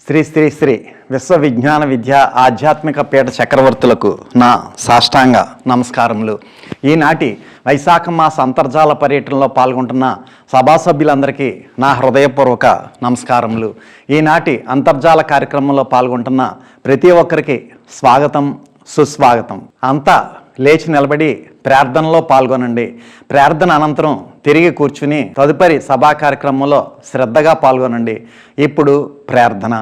శ్రీ శ్రీ శ్రీ విశ్వవిజ్ఞాన విద్య ఆధ్యాత్మిక పీఠ చక్రవర్తులకు నా సాష్టాంగ నమస్కారములు. ఈనాటి వైశాఖ మాస అంతర్జాల పర్యటనలో పాల్గొంటున్న సభ్యులందరికీ నా హృదయపూర్వక నమస్కారములు. ఈనాటి అంతర్జాల కార్యక్రమంలో పాల్గొంటున్న ప్రతి ఒక్కరికి స్వాగతం, సుస్వాగతం. అంతా లేచి నిలబడి ప్రార్థనలో పాల్గొనండి. ప్రార్థన అనంతరం తిరిగి కూర్చుని తదుపరి సభా కార్యక్రమంలో శ్రద్ధగా పాల్గొనండి. ఇప్పుడు ప్రార్థన.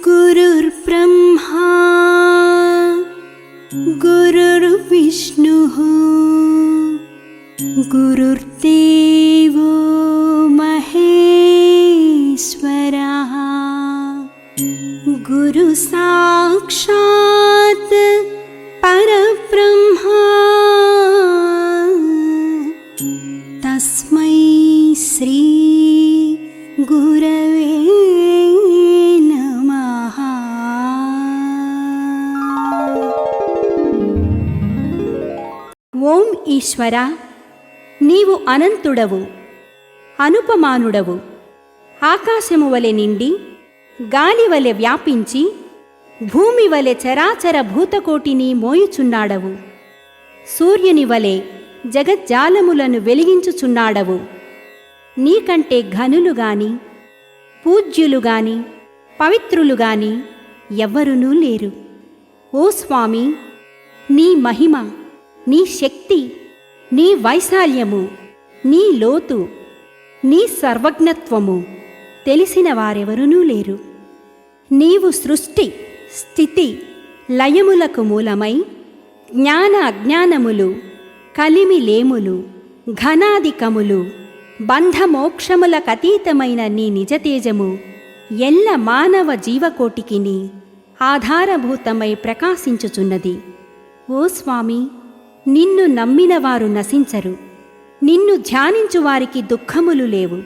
गुरुर्ब्रह्मा गुरुर्विष्णुः गुरुर्देवो महेश्वरः गुरुसाक्षात् परब्रह्मा तस्मै श्री गुरवे ఓం ఈశ్వర, నీవు అనంతుడవు, అనుపమానుడవు. ఆకాశము వలె నిండి, గాలి వలె వ్యాపించి, భూమి వలె చరాచర భూతకోటిని మోయుచున్నాడవు. సూర్యుని వలె జగజ్జాలములను వెలిగించుచున్నాడవు. నీకంటే ఘనులు గాని, పూజ్యులు గాని, పవిత్రులు గాని ఎవ్వరునూ లేరు. ఓ స్వామి, నీ మహిమ, నీ శక్తి, నీ వైశాల్యము, నీ లోతు, నీ సర్వజ్ఞత్వము తెలిసిన వారెవరునూ లేరు. నీవు సృష్టి, స్థితి, లయములకు మూలమై జ్ఞాన అజ్ఞానములు, కలిమిలేములు, ఘనాధికములు, బంధమోక్షములకతీతమైన నీ నిజతేజము ఎల్ల మానవ జీవకోటికిని ఆధారభూతమై ప్రకాశించుచున్నది. ఓ స్వామి, నిన్ను నమ్మిన వారు నశించరు. నిన్ను ధ్యానించు వారికి దుఃఖములు లేవు.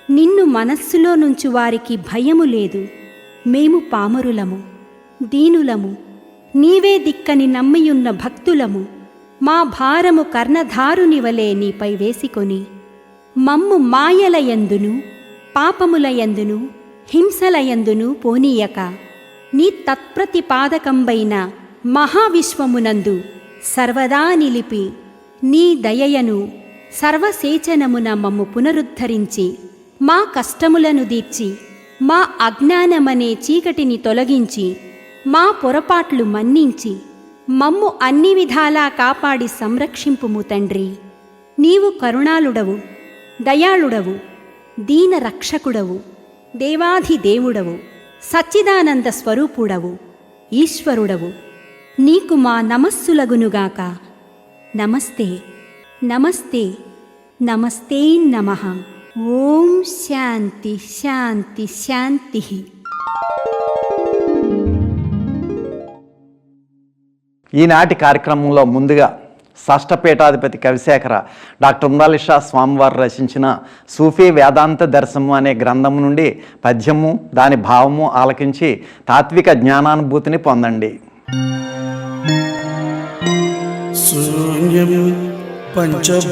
నిన్ను మనస్సులో నుంచి వారికి భయము లేదు. మేము పామరులము, దీనులము, నీవే దిక్కని నమ్మియున్న భక్తులము. మా భారము కర్ణధారుని వలె నీపై వేసికొని మమ్ము మాయలయందును, పాపములయందును, హింసలయందును పోనీయక నీ తత్ప్రతిపాదకంబైన మహావిశ్వమునందు సర్వదా నిలిపి నీ దయయను సర్వసేచనమున మమ్ము పునరుద్ధరించి మా కష్టములను దీర్చి మా అజ్ఞానమనే చీకటిని తొలగించి మా పొరపాట్లు మన్నించి మమ్ము అన్ని విధాలా కాపాడి సంరక్షింపుము తండ్రి. నీవు కరుణాళుడవు, దయాళుడవు, దీన రక్షకుడవు, దేవాధిదేవుడవు, సచ్చిదానంద స్వరూపుడవు, ఈశ్వరుడవు. నీకు మా నమస్సులగునుగాక. నమస్తే నమస్తే నమస్తే నమః. ఓం శాంతి శాంతి శాంతి. ఈనాటి కార్యక్రమంలో ముందుగా షష్ఠపీఠాధిపతి కవిశేఖర డాక్టర్ ఉమ్రాలిషా స్వామివారు రచించిన సూఫీ వేదాంత దర్శనము అనే గ్రంథము నుండి పద్యము దాని భావము ఆలకించి తాత్విక జ్ఞానానుభూతిని పొందండి. శూన్యము పంచభూతముల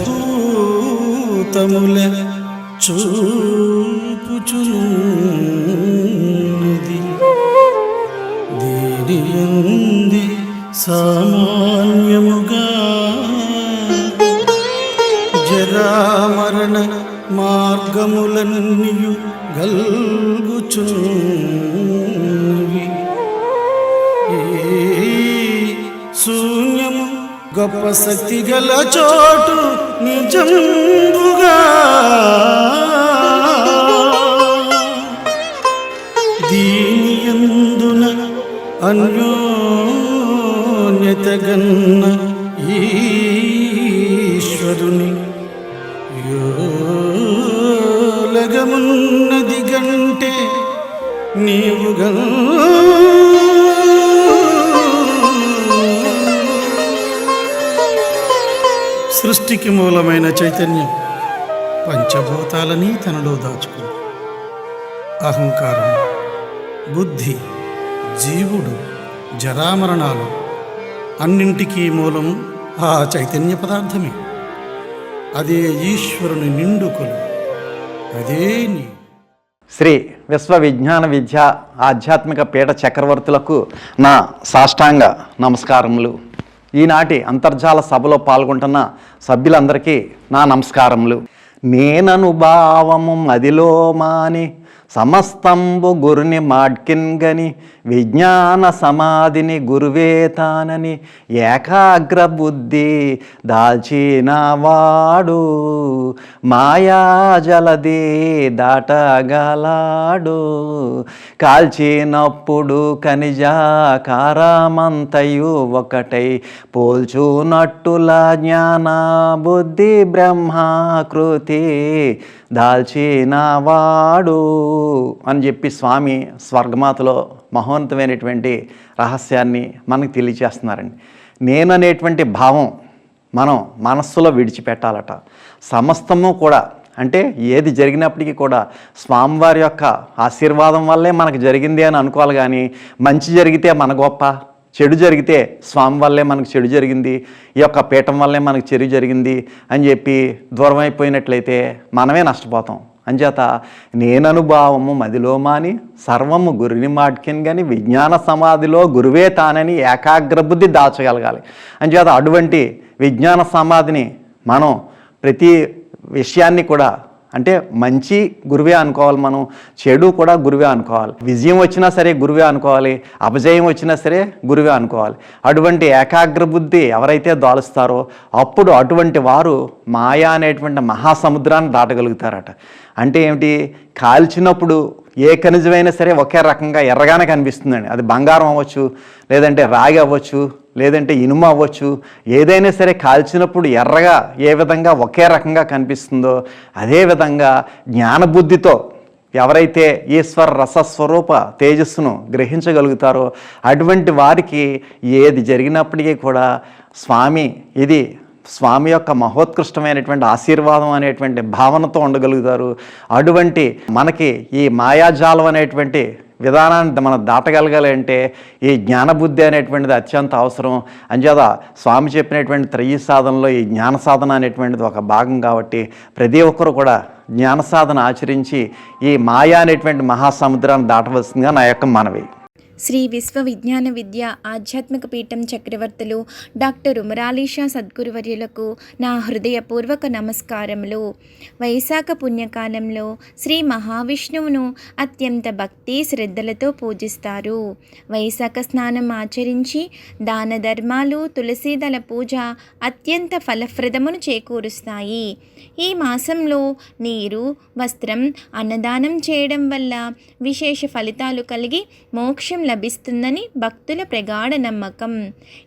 చూపుచున్నది, దీనియంది సామాన్యముగా జరామరణ మార్గములన్నీయు గల్గుచున్నవి. ఈ శూన్యము గొప్ప శక్తి గల చోటు నిజంబుగా దీనియందున అన్యోన్యతగన్న ఈశ్వరుని యోలగమున్నది గంటే నీవుగా సృష్టికి మూలమైన చైతన్యం పంచభూతాలని తనలో దాచుకుంది. అహంకారం, బుద్ధి, జీవుడు, జరామరణాలు అన్నింటికీ మూలం ఆ చైతన్య పదార్థమే. అదే ఈశ్వరుని నిండుకొలు, అదే నీ. శ్రీ విశ్వ విజ్ఞాన విద్య ఆధ్యాత్మిక పీఠ చక్రవర్తులకు నా సాష్టాంగ నమస్కారములు. ఈనాటి అంతర్జాల సభలో పాల్గొంటున్న సభ్యులందరికీ నా నమస్కారములు. నేననుభావము మదిలో మాని సమస్తంబు గురుని మాడ్కిన్గని విజ్ఞాన సమాధిని గురువే తానని ఏకాగ్ర బుద్ధి దాల్చినవాడు మాయాజలది దాటగలాడు. కాల్చినప్పుడు ఖనిజాకారమంతయు ఒకటై పోల్చునట్టుల జ్ఞాన బుద్ధి బ్రహ్మాకృతి దాల్చినవాడు అని చెప్పి స్వామి స్వర్గమాతలో మహోన్నతమైనటువంటి రహస్యాన్ని మనకు తెలియచేస్తున్నారండి. నేననేటువంటి భావం మనం మనస్సులో విడిచిపెట్టాలట. సమస్తము కూడా అంటే ఏది జరిగినప్పటికీ కూడా స్వామివారి యొక్క ఆశీర్వాదం వల్లే మనకు జరిగింది అని అనుకోవాలి. కానీ మంచి జరిగితే మన గొప్ప, చెడు జరిగితే స్వామి వల్లే మనకు చెడు జరిగింది, ఈ యొక్క పీఠం వల్లే మనకు చెడు జరిగింది అని చెప్పి దూరం అయిపోయినట్లయితే మనమే నష్టపోతాం. అంచేత నేననుభావము మదిలో మాని సర్వము గురుని మాడ్కిన్ కానీ విజ్ఞాన సమాధిలో గురువే తానని ఏకాగ్ర బుద్ధి దాచగలగాలి. అంచేత అటువంటి విజ్ఞాన సమాధిని మనం ప్రతి విషయాన్ని కూడా అంటే మంచి గురువే అనుకోవాలి, మనం చెడు కూడా గురువే అనుకోవాలి. విజయం వచ్చినా సరే గురువే అనుకోవాలి, అపజయం వచ్చినా సరే గురువే అనుకోవాలి. అటువంటి ఏకాగ్ర బుద్ధి ఎవరైతే దాలుస్తారో అప్పుడు అటువంటి వారు మాయా అనేటువంటి మహాసముద్రాన్ని దాటగలుగుతారట. అంటే ఏమిటి? కాల్చినప్పుడు ఏ ఖనిజమైనా సరే ఒకే రకంగా ఎర్రగానే కనిపిస్తుందండి. అది బంగారం అవ్వచ్చు, లేదంటే రాగి అవ్వచ్చు, లేదంటే ఇనుము అవ్వచ్చు. ఏదైనా సరే కాల్చినప్పుడు ఎర్రగా ఏ విధంగా ఒకే రకంగా కనిపిస్తుందో అదేవిధంగా జ్ఞానబుద్ధితో ఎవరైతే ఈశ్వర రసస్వరూప తేజస్సును గ్రహించగలుగుతారో అటువంటి వారికి ఏది జరిగినప్పటికీ కూడా స్వామి ఇది స్వామి యొక్క మహోత్కృష్టమైనటువంటి ఆశీర్వాదం అనేటువంటి భావనతో ఉండగలుగుతారు. అటువంటి మనకి ఈ మాయాజాలం అనేటువంటి విధానాన్ని మనం దాటగలగాలి అంటే ఈ జ్ఞానబుద్ధి అనేటువంటిది అత్యంత అవసరం. అంచేత స్వామి చెప్పినటువంటి త్రయీ సాధనలో ఈ జ్ఞాన సాధన అనేటువంటిది ఒక భాగం కాబట్టి ప్రతి ఒక్కరు కూడా జ్ఞాన సాధన ఆచరించి ఈ మాయా అనేటువంటి మహాసముద్రాన్ని దాటవలసిందిగా నా యొక్క మనవి. శ్రీ విశ్వ విజ్ఞాన విద్య ఆధ్యాత్మిక పీఠం చక్రవర్తులు డాక్టర్ ఉమరాలీషా సద్గురువర్యులకు నా హృదయపూర్వక నమస్కారములు. వైశాఖ పుణ్యకాలంలో శ్రీ మహావిష్ణువును అత్యంత భక్తి శ్రద్ధలతో పూజిస్తారు. వైశాఖ స్నానం ఆచరించి దాన ధర్మాలు, తులసీదళ పూజ అత్యంత ఫలప్రదమును చేకూరుస్తాయి. ఈ మాసంలో నీరు, వస్త్రం, అన్నదానం చేయడం వల్ల విశేష ఫలితాలు కలిగి మోక్షం లభిస్తుందని భక్తుల ప్రగాఢ నమ్మకం.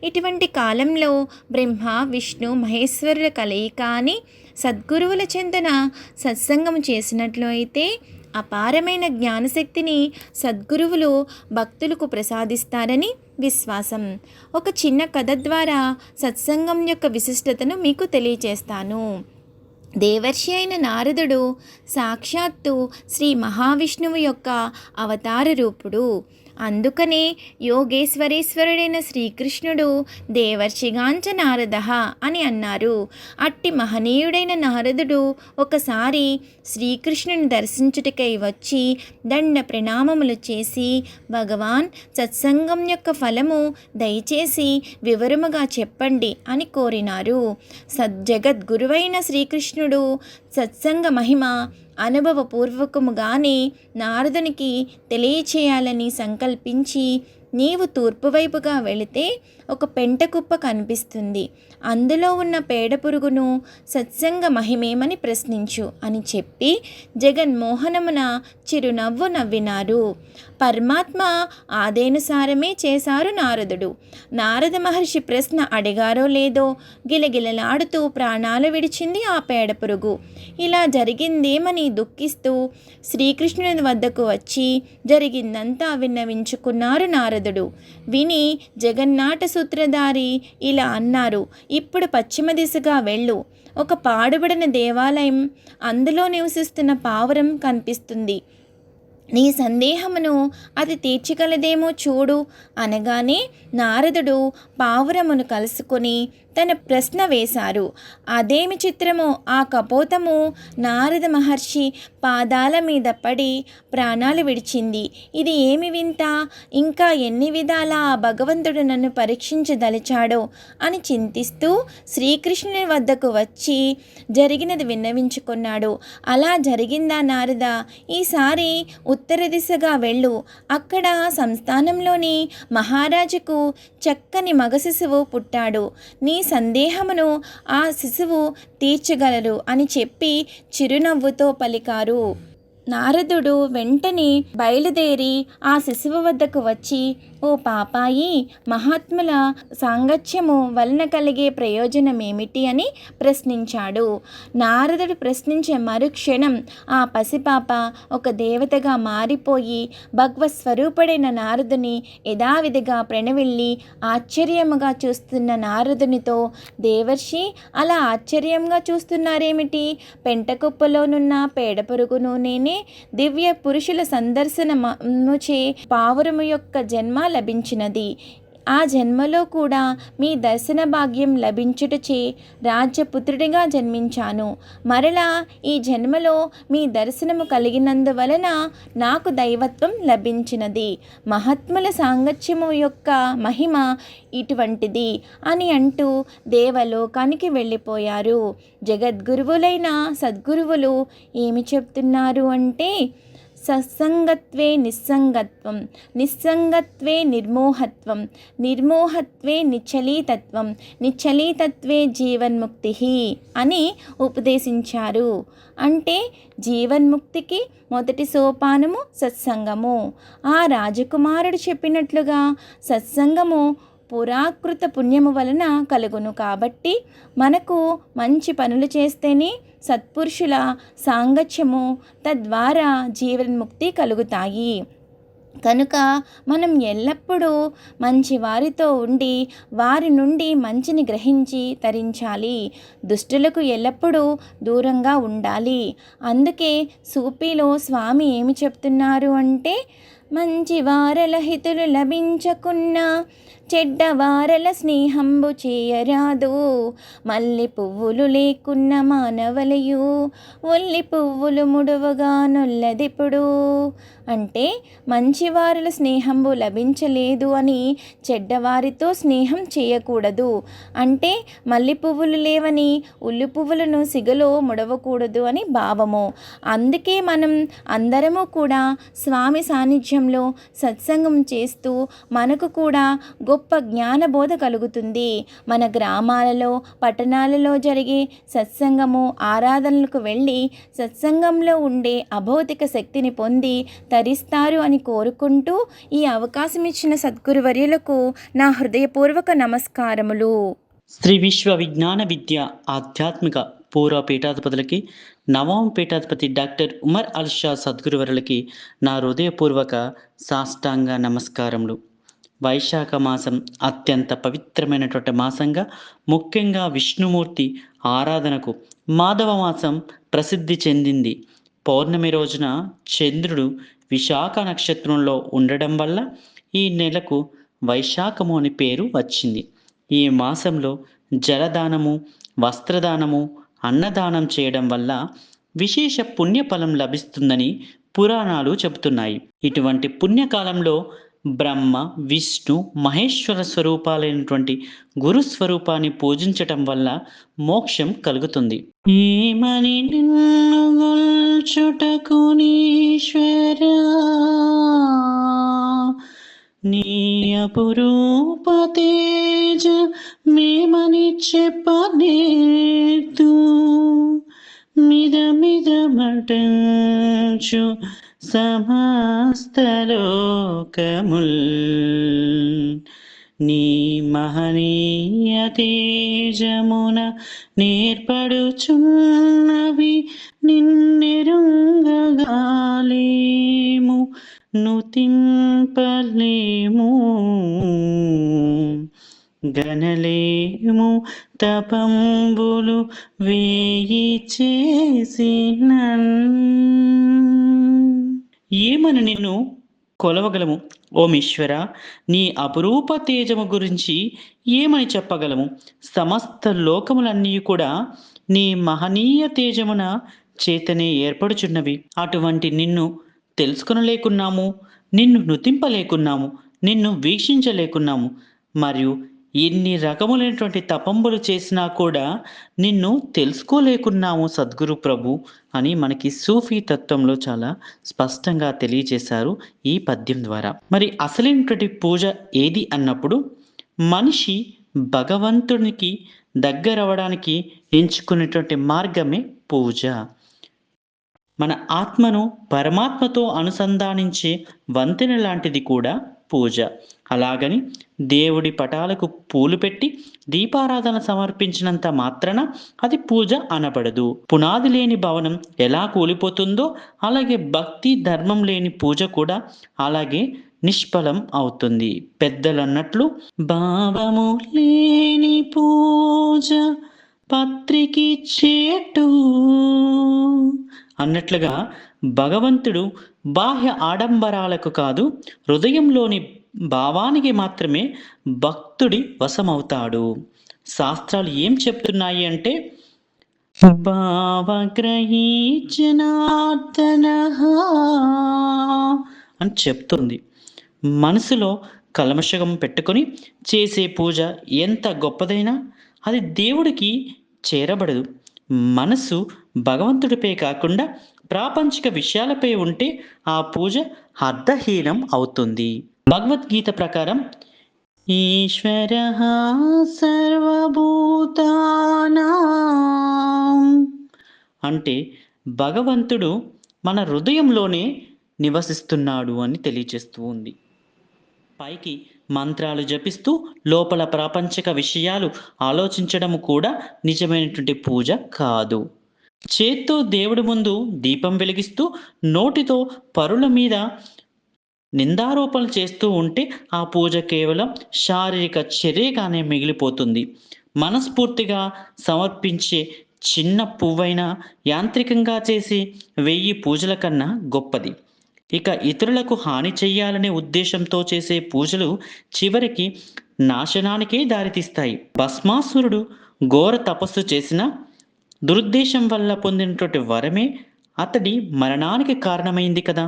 ఇటువంటి కాలంలో బ్రహ్మ, విష్ణు, మహేశ్వరుల కలయిక అని సద్గురువుల చెంతన సత్సంగం చేసినట్లు అయితే అపారమైన జ్ఞానశక్తిని సద్గురువులు భక్తులకు ప్రసాదిస్తారని విశ్వాసం. ఒక చిన్న కథ ద్వారా సత్సంగం యొక్క విశిష్టతను మీకు తెలియచేస్తాను. దేవర్షి అయిన నారదుడు సాక్షాత్తు శ్రీ మహావిష్ణువు యొక్క అవతార రూపుడు. అందుకనే యోగేశ్వరేశ్వరుడైన శ్రీకృష్ణుడు దేవర్షిగాంచ నారదః అని అన్నారు. అట్టి మహనీయుడైన నారదుడు ఒకసారి శ్రీకృష్ణుని దర్శించుటకై వచ్చి దండ ప్రణామములు చేసి, భగవాన్, సత్సంగం యొక్క ఫలము దయచేసి వివరముగా చెప్పండి అని కోరినారు. జగద్గురువైన శ్రీకృష్ణుడు సత్సంగ మహిమ అనుభవపూర్వకముగానే నారదునికి తెలియచేయాలని సంకల్పించి, నీవు తూర్పు వైపుగా వెళితే ఒక పెంట కుప్ప కనిపిస్తుంది, అందులో ఉన్న పేడ పురుగును సత్సంగ మహిమేమని ప్రశ్నించు అని చెప్పి జగన్మోహనమున చిరునవ్వు నవ్వినారు. పరమాత్మ ఆదేనుసారమే చేశారు నారదుడు. నారద మహర్షి ప్రశ్న అడిగారో లేదో గిలగిలలాడుతూ ప్రాణాలు విడిచింది ఆ పేడ పురుగు. ఇలా జరిగిందేమని దుఃఖిస్తూ శ్రీకృష్ణుని వద్దకు వచ్చి జరిగిందంతా విన్నవించుకున్నారు నారదుడు. విని జగన్నాట సూత్రధారి ఇలా అన్నారు, ఇప్పుడు పశ్చిమ దిశగా వెళ్ళు, ఒక పాడుబడిన దేవాలయం, అందులో నివసిస్తున్న పావురం కనిపిస్తుంది, నీ సందేహమును అది తీర్చగలదేమో చూడు అనగానే నారదుడు పావురమును కలుసుకొని తన ప్రశ్న వేశారు. అదేమి చిత్రమో, ఆ కపోతము నారద మహర్షి పాదాల మీద పడి ప్రాణాలు విడిచింది. ఇది ఏమి వింత, ఇంకా ఎన్ని విధాల ఆ భగవంతుడు నన్ను పరీక్షించదలిచాడో అని చింతిస్తూ శ్రీకృష్ణుని వద్దకు వచ్చి జరిగినది విన్నవించుకున్నాడు. అలా జరిగిందా నారద, ఈసారి ఉత్తర దిశగా వెళ్ళు, అక్కడ సంస్థానంలోని మహారాజుకు చక్కని మగ శిశువు పుట్టాడు, నీ సందేహమును ఆ శిశువు తీర్చగలరు అని చెప్పి చిరునవ్వుతో పలికారు. నారదుడు వెంటనే బయలుదేరి ఆ శిశువు వద్దకు వచ్చి, ఓ పాపాయి, మహాత్ముల సాంగత్యము వలన కలిగే ప్రయోజనం ఏమిటి అని ప్రశ్నించాడు. నారదుడు ప్రశ్నించే మరుక్షణం ఆ పసిపాప ఒక దేవతగా మారిపోయి భగవత్స్వరూపుడైన నారదుని యథావిధిగా ప్రణవిల్లి ఆశ్చర్యముగా చూస్తున్న నారదునితో, దేవర్షి, అలా ఆశ్చర్యంగా చూస్తున్నారేమిటి? పెంటకుప్పలోనున్న పేడ పురుగును నేనే. దివ్య పురుషుల సందర్శనముచే పావురము యొక్క జన్మ లభించినది. ఆ జన్మలో కూడా మీ దర్శన భాగ్యం లభించుటచే రాజ్యపుత్రుడిగా జన్మించాను. మరలా ఈ జన్మలో మీ దర్శనము కలిగినందువలన నాకు దైవత్వం లభించినది. మహాత్ముల సాంగత్యము యొక్క మహిమ ఇటువంటిది అని అంటూ దేవలోకానికి వెళ్ళిపోయారు. జగద్గురువులైన సద్గురువులు ఏమి చెప్తున్నారు అంటే, సత్సంగత్వే నిస్సంగత్వం, నిస్సంగత్వే నిర్మోహత్వం, నిర్మోహత్వే నిశ్చలీతత్వం, నిశ్చలీతత్వే జీవన్ముక్తి అని ఉపదేశించారు. అంటే జీవన్ముక్తికి మొదటి సోపానము సత్సంగము. ఆ రాజకుమారుడు చెప్పినట్లుగా సత్సంగము పురాకృత పుణ్యము వలన కలుగును. కాబట్టి మనకు మంచి పనులు చేస్తేనే సత్పురుషుల సాంగత్యము, తద్వారా జీవన్ముక్తి కలుగుతాయి. కనుక మనం ఎల్లప్పుడూ మంచి వారితో ఉండి వారి నుండి మంచిని గ్రహించి తరించాలి. దుష్టులకు ఎల్లప్పుడూ దూరంగా ఉండాలి. అందుకే సూఫీలో స్వామి ఏమి చెప్తున్నారు అంటే, మంచి వారల హితులు లభించకున్నా చెడ్డవారల స్నేహంబు చేయరాదు, మల్లె పువ్వులు లేకున్న మానవలయు, ఒల్లి పువ్వులు ముడువగా నొల్లదిప్పుడు. అంటే మంచివారుల స్నేహంబు లభించలేదు అని చెడ్డవారితో స్నేహం చేయకూడదు. అంటే మల్లె పువ్వులు లేవని ఉల్లి పువ్వులను సిగలో ముడవకూడదు అని భావము. అందుకే మనం అందరము కూడా స్వామి సాన్నిధ్యంలో సత్సంగం చేస్తూ మనకు కూడా గొప్ప జ్ఞానబోధ కలుగుతుంది. మన గ్రామాలలో పట్టణాలలో జరిగే సత్సంగము ఆరాధనలకు వెళ్ళి సత్సంగంలో ఉండే అభౌతిక శక్తిని పొంది తరిస్తారు అని కోరుకుంటూ ఈ అవకాశం ఇచ్చిన సద్గురువర్యులకు నా హృదయపూర్వక నమస్కారములు. శ్రీ విశ్వ విజ్ఞాన విద్య ఆధ్యాత్మిక పూర్వ పీఠాధిపతులకి, నవమ పీఠాధిపతి డాక్టర్ ఉమర్ అల్షా సద్గురువరులకి నా హృదయపూర్వక సాష్టాంగ నమస్కారములు. వైశాఖ మాసం అత్యంత పవిత్రమైనటువంటి మాసంగా, ముఖ్యంగా విష్ణుమూర్తి ఆరాధనకు మాధవ మాసం ప్రసిద్ధి చెందింది. పౌర్ణమి రోజున చంద్రుడు విశాఖ నక్షత్రంలో ఉండడం వల్ల ఈ నెలకు వైశాఖము అని పేరు వచ్చింది. ఈ మాసంలో జలదానము, వస్త్రదానము, అన్నదానం చేయడం వల్ల విశేష పుణ్యఫలం లభిస్తుందని పురాణాలు చెబుతున్నాయి. ఇటువంటి పుణ్యకాలంలో బ్రహ్మ, విష్ణు, మహేశ్వర స్వరూపాలైనటువంటి గురు స్వరూపాన్ని పూజించటం వల్ల మోక్షం కలుగుతుంది. ఏమని నిన్ను గొల్చుటకు నీశ్వరా, నీ అపురూప తేజ మేమని చెప్పనేతు, మిదమిదమటంచు సమస్తలోకముల్, నీ మహనీయ తేజమున నేర్పడుచున్నవి నిన్నెరుంగగాలేము, నుతింపలేము, గనలేము తపంబులు వేయి చేసినన్. ఏమని నిన్ను కొలవగలము ఓమీశ్వర? నీ అపురూప తేజము గురించి ఏమని చెప్పగలము? సమస్త లోకములన్నీ కూడా నీ మహనీయ తేజమున చేతనే ఏర్పడుచున్నవి. అటువంటి నిన్ను తెలుసుకొనలేకున్నాము, నిన్ను నుతింపలేకున్నాము, నిన్ను వీక్షించలేకున్నాము. మరియు ఎన్ని రకములైనటువంటి తపంబులు చేసినా కూడా నిన్ను తెలుసుకోలేకున్నాము సద్గురు ప్రభు అని మనకి సూఫీ తత్వంలో చాలా స్పష్టంగా తెలియజేశారు ఈ పద్యం ద్వారా. మరి అసలైనటువంటి పూజ ఏది అన్నప్పుడు, మనిషి భగవంతునికి దగ్గరవడానికి ఎంచుకునేటువంటి మార్గమే పూజ. మన ఆత్మను పరమాత్మతో అనుసంధానించే వంతెన లాంటిది కూడా పూజ. అలాగని దేవుడి పటాలకు పూలు పెట్టి దీపారాధన సమర్పించినంత మాత్రాన అది పూజ అనబడదు. పునాది లేని భవనం ఎలా కూలిపోతుందో అలాగే భక్తి ధర్మం లేని పూజ కూడా అలాగే నిష్ఫలం అవుతుంది. పెద్దలు అన్నట్లు, భావము లేని పూజ పత్రికి చేటు అన్నట్లుగా భగవంతుడు బాహ్య ఆడంబరాలకు కాదు, హృదయంలోని భావానికి మాత్రమే భక్తుడి వశమవుతాడు. శాస్త్రాలు ఏం చెప్తున్నాయి అంటే, భావగ్రహీ జనార్దన అని చెప్తుంది. మనసులో కల్మషం పెట్టుకొని చేసే పూజ ఎంత గొప్పదైనా అది దేవుడికి చేరబడదు. మనసు భగవంతుడిపై కాకుండా ప్రాపంచిక విషయాలపై ఉంటే ఆ పూజ అర్థహీనం అవుతుంది. భగవద్గీత ప్రకారం ఈశ్వరః సర్వభూతానాం అంటే భగవంతుడు మన హృదయంలోనే నివసిస్తున్నాడు అని తెలియజేస్తూ ఉంది. పైకి మంత్రాలు జపిస్తూ లోపల ప్రాపంచిక విషయాలు ఆలోచించడం కూడా నిజమైనటువంటి పూజ కాదు. చేత్తో దేవుడి ముందు దీపం వెలిగిస్తూ నోటితో పరుల మీద నిందారోపణలు చేస్తూ ఉంటే ఆ పూజ కేవలం శారీరక చర్యగానే మిగిలిపోతుంది. మనస్ఫూర్తిగా సమర్పించే చిన్న పువ్వైనా యాంత్రికంగా చేసే 1000 పూజల కన్నా గొప్పది. ఇక ఇతరులకు హాని చెయ్యాలనే ఉద్దేశంతో చేసే పూజలు చివరికి నాశనానికే దారితీస్తాయి. భస్మాసురుడు ఘోర తపస్సు చేసిన దురుద్దేశం వల్ల పొందినటువంటి వరమే అతడి మరణానికి కారణమైంది కదా.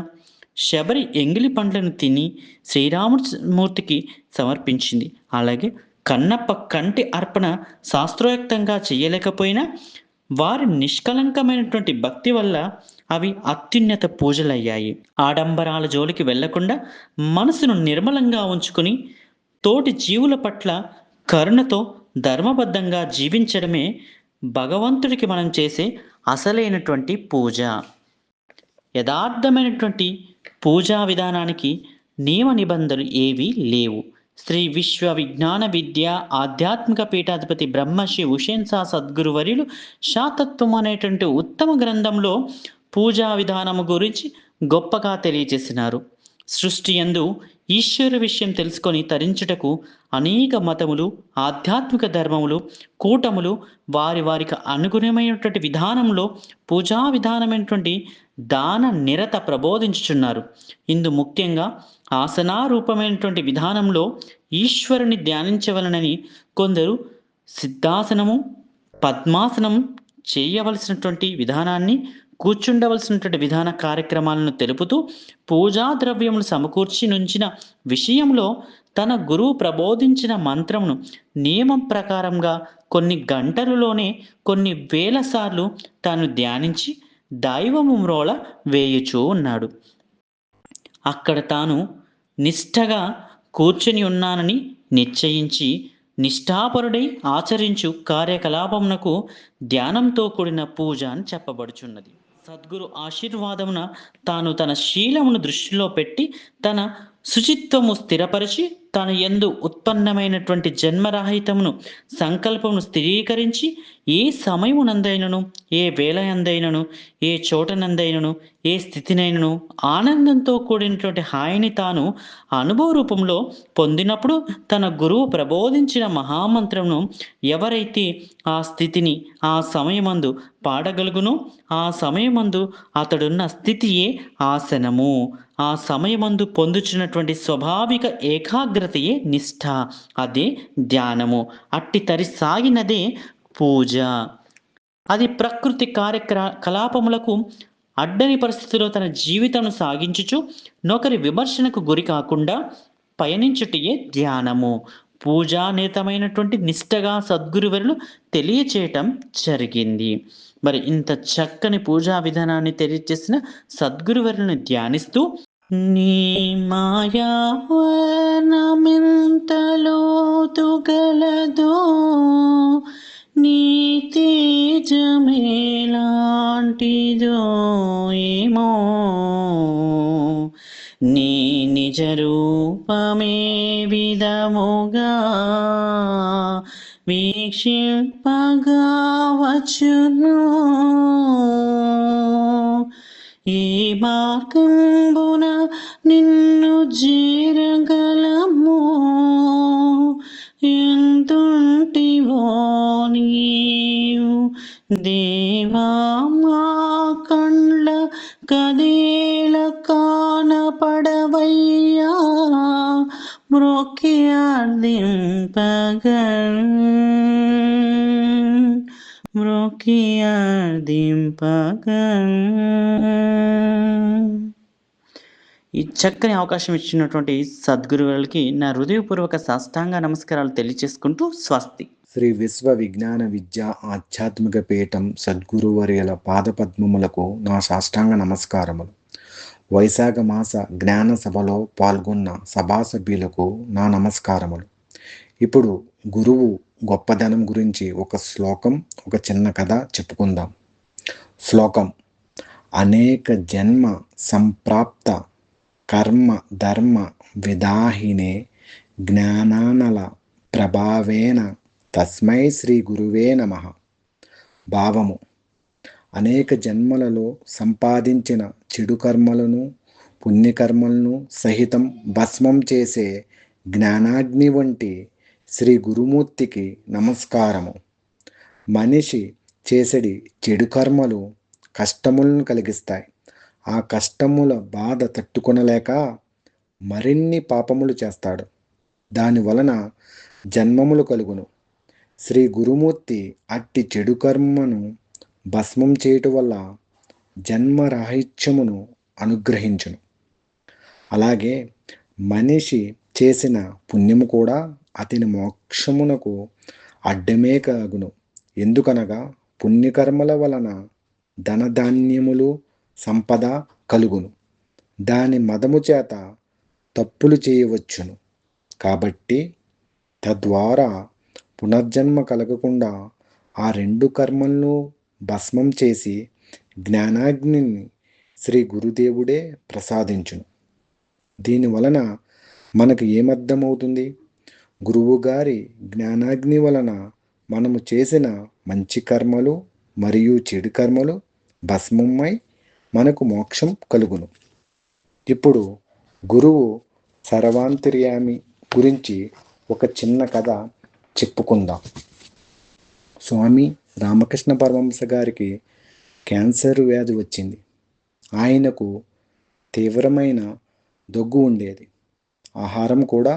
శబరి ఎంగిలి పండ్లను తిని శ్రీరామమూర్తికి సమర్పించింది. అలాగే కన్నప్ప కంటి అర్పణ శాస్త్రోక్తంగా చేయలేకపోయినా వారి నిష్కలంకమైనటువంటి భక్తి వల్ల అవి అత్యున్నత పూజలయ్యాయి. ఆడంబరాల జోలికి వెళ్లకుండా మనసును నిర్మలంగా ఉంచుకుని తోటి జీవుల పట్ల కరుణతో ధర్మబద్ధంగా జీవించడమే భగవంతుడికి మనం చేసే అసలైనటువంటి పూజ. యథార్థమైనటువంటి పూజా విధానానికి నియమ నిబంధనలు ఏవీ లేవు. శ్రీ విశ్వ విజ్ఞాన విద్య ఆధ్యాత్మిక పీఠాధిపతి బ్రహ్మశ్రీ ఉషేన్సా సద్గురువర్యులు శాతత్వం అనేటువంటి ఉత్తమ గ్రంథంలో పూజా విధానము గురించి గొప్పగా తెలియజేసినారు. సృష్టి యందు ఈశ్వర విషయం తెలుసుకొని తరించుటకు అనేక మతములు, ఆధ్యాత్మిక ధర్మములు, కూటములు వారికి అనుగుణమైనటువంటి విధానంలో పూజా విధానమైనటువంటి దాన నిరత ప్రబోధించుచున్నారు. ఇందు ముఖ్యంగా ఆసనారూపమైనటువంటి విధానంలో ఈశ్వరుని ధ్యానించవలనని కొందరు సిద్ధాసనము, పద్మాసనం చేయవలసినటువంటి విధానాన్ని, కూర్చుండవలసినటువంటి విధాన కార్యక్రమాలను తెలుపుతూ పూజా ద్రవ్యములు సమకూర్చి నుంచిన విషయంలో తన గురువు ప్రబోధించిన మంత్రమును నియమం ప్రకారంగా కొన్ని గంటలలోనే కొన్ని వేల సార్లు తాను ధ్యానించి దైవము మ్రోల వేయుచూ ఉన్నాడు. అక్కడ తాను నిష్ఠగా కూర్చుని ఉన్నానని నిశ్చయించి నిష్ఠాపరుడై ఆచరించు కార్యకలాపమునకు ధ్యానంతో కూడిన పూజ అని చెప్పబడుచున్నది. సద్గురు ఆశీర్వాదమున తాను తన శీలమును దృష్టిలో పెట్టి తన శుచిత్వము స్థిరపరిచి తన యందు ఉత్పన్నమైనటువంటి జన్మరాహితమును సంకల్పమును స్థిరీకరించి ఏ సమయమునందైనను, ఏ వేళ యందైనను, ఏ చోటనందైనను, ఏ స్థితినైనను ఆనందంతో కూడినటువంటి హాయిని తాను అనుభవ రూపంలో పొందినప్పుడు తన గురువు ప్రబోధించిన మహామంత్రమును ఎవరైతే ఆ స్థితిని ఆ సమయమందు పాడగలుగునో ఆ సమయమందు అతడున్న స్థితియే ఆసనము. ఆ సమయమందు పొందుచున్నటువంటి స్వాభావిక ఏకాగ్రతయే నిష్ఠ, అదే ధ్యానము. అట్టి తరి సాగినదే పూజ. అది ప్రకృతి కార్యకలాపములకు అడ్డని పరిస్థితిలో తన జీవితంను సాగించుచు నొకరి విమర్శనకు గురి కాకుండా పయనించుటయే ధ్యానము. పూజానితమైనటువంటి నిష్ఠగా సద్గురువులు తెలియచేయటం జరిగింది. మరి ఇంత చక్కని పూజా విధానాన్ని తెలియజేసిన సద్గురువులను ధ్యానిస్తూ నీ మాయావనమెంతలో గలదో నీ తేజమేలాంటిదో ఏమో నీ నిజ రూపమే విధముగా వీక్షింపగా వచ్చును. ఈ మార్గంబున నిన్ను చేరగలము ఎంతుంటివో నీవు దేవా మా కండ్ల కదేల కానపడవయ్యా మ్రొక్కి అర్థింపగన్ మ్రొక్కి అర్థింపగన్. ఈ చక్కని అవకాశం ఇచ్చినటువంటి సద్గురువులకి నా హృదయపూర్వక సాష్టాంగ నమస్కారాలు తెలియచేసుకుంటూ స్వస్తి. శ్రీ విశ్వ విజ్ఞాన విద్య ఆధ్యాత్మిక పీఠం సద్గురువర్యుల పాదపద్మములకు నా సాష్టాంగ నమస్కారములు. వైశాఖ మాస జ్ఞాన సభలో పాల్గొన్న సభా సభ్యులకు నా నమస్కారములు. ఇప్పుడు గురువు గొప్పదనం గురించి ఒక శ్లోకం, ఒక చిన్న కథ చెప్పుకుందాం. శ్లోకం: అనేక జన్మ సంప్రాప్త కర్మ ధర్మ విదాహినే జ్ఞానానల ప్రభావేన తస్మై శ్రీ గురువే నమః. భావము: అనేక జన్మలలో సంపాదించిన చెడు కర్మలను పుణ్యకర్మలను సహితం భస్మం చేసే జ్ఞానాగ్ని వంటి శ్రీ గురుమూర్తికి నమస్కారము. మనిషి చేసడి చెడు కర్మలు కష్టములను కలిగిస్తాయి. ఆ కష్టముల బాధ తట్టుకొనలేక మరిన్ని పాపములు చేస్తాడు. దాని వలన జన్మములు కలుగును. శ్రీ గురుమూర్తి అట్టి చెడు కర్మను భస్మం చేయుట వల్ల జన్మరాహిత్యమును అనుగ్రహించును. అలాగే మనిషి చేసిన పుణ్యము కూడా అతని మోక్షమునకు అడ్డమే కాగును. ఎందుకనగా పుణ్యకర్మల వలన ధనధాన్యములు సంపద కలుగును. దాని మదము చేత తప్పులు చేయవచ్చును. కాబట్టి తద్వారా పునర్జన్మ కలగకుండా ఆ రెండు కర్మలను భస్మం చేసి జ్ఞానాగ్నిని శ్రీ గురుదేవుడే ప్రసాదించును. దీని వలన మనకు ఏమర్థమవుతుంది? గురువుగారి జ్ఞానాగ్ని వలన మనము చేసిన మంచి కర్మలు మరియు చెడు కర్మలు భస్మమై మనకు మోక్షం కలుగును. ఇప్పుడు గురువు సర్వాంతర్యామి గురించి ఒక చిన్న కథ చెప్పుకుందాం. స్వామి రామకృష్ణ పరమహంస గారికి క్యాన్సర్ వ్యాధి వచ్చింది. ఆయనకు తీవ్రమైన దగ్గు ఉండేది. ఆహారం కూడా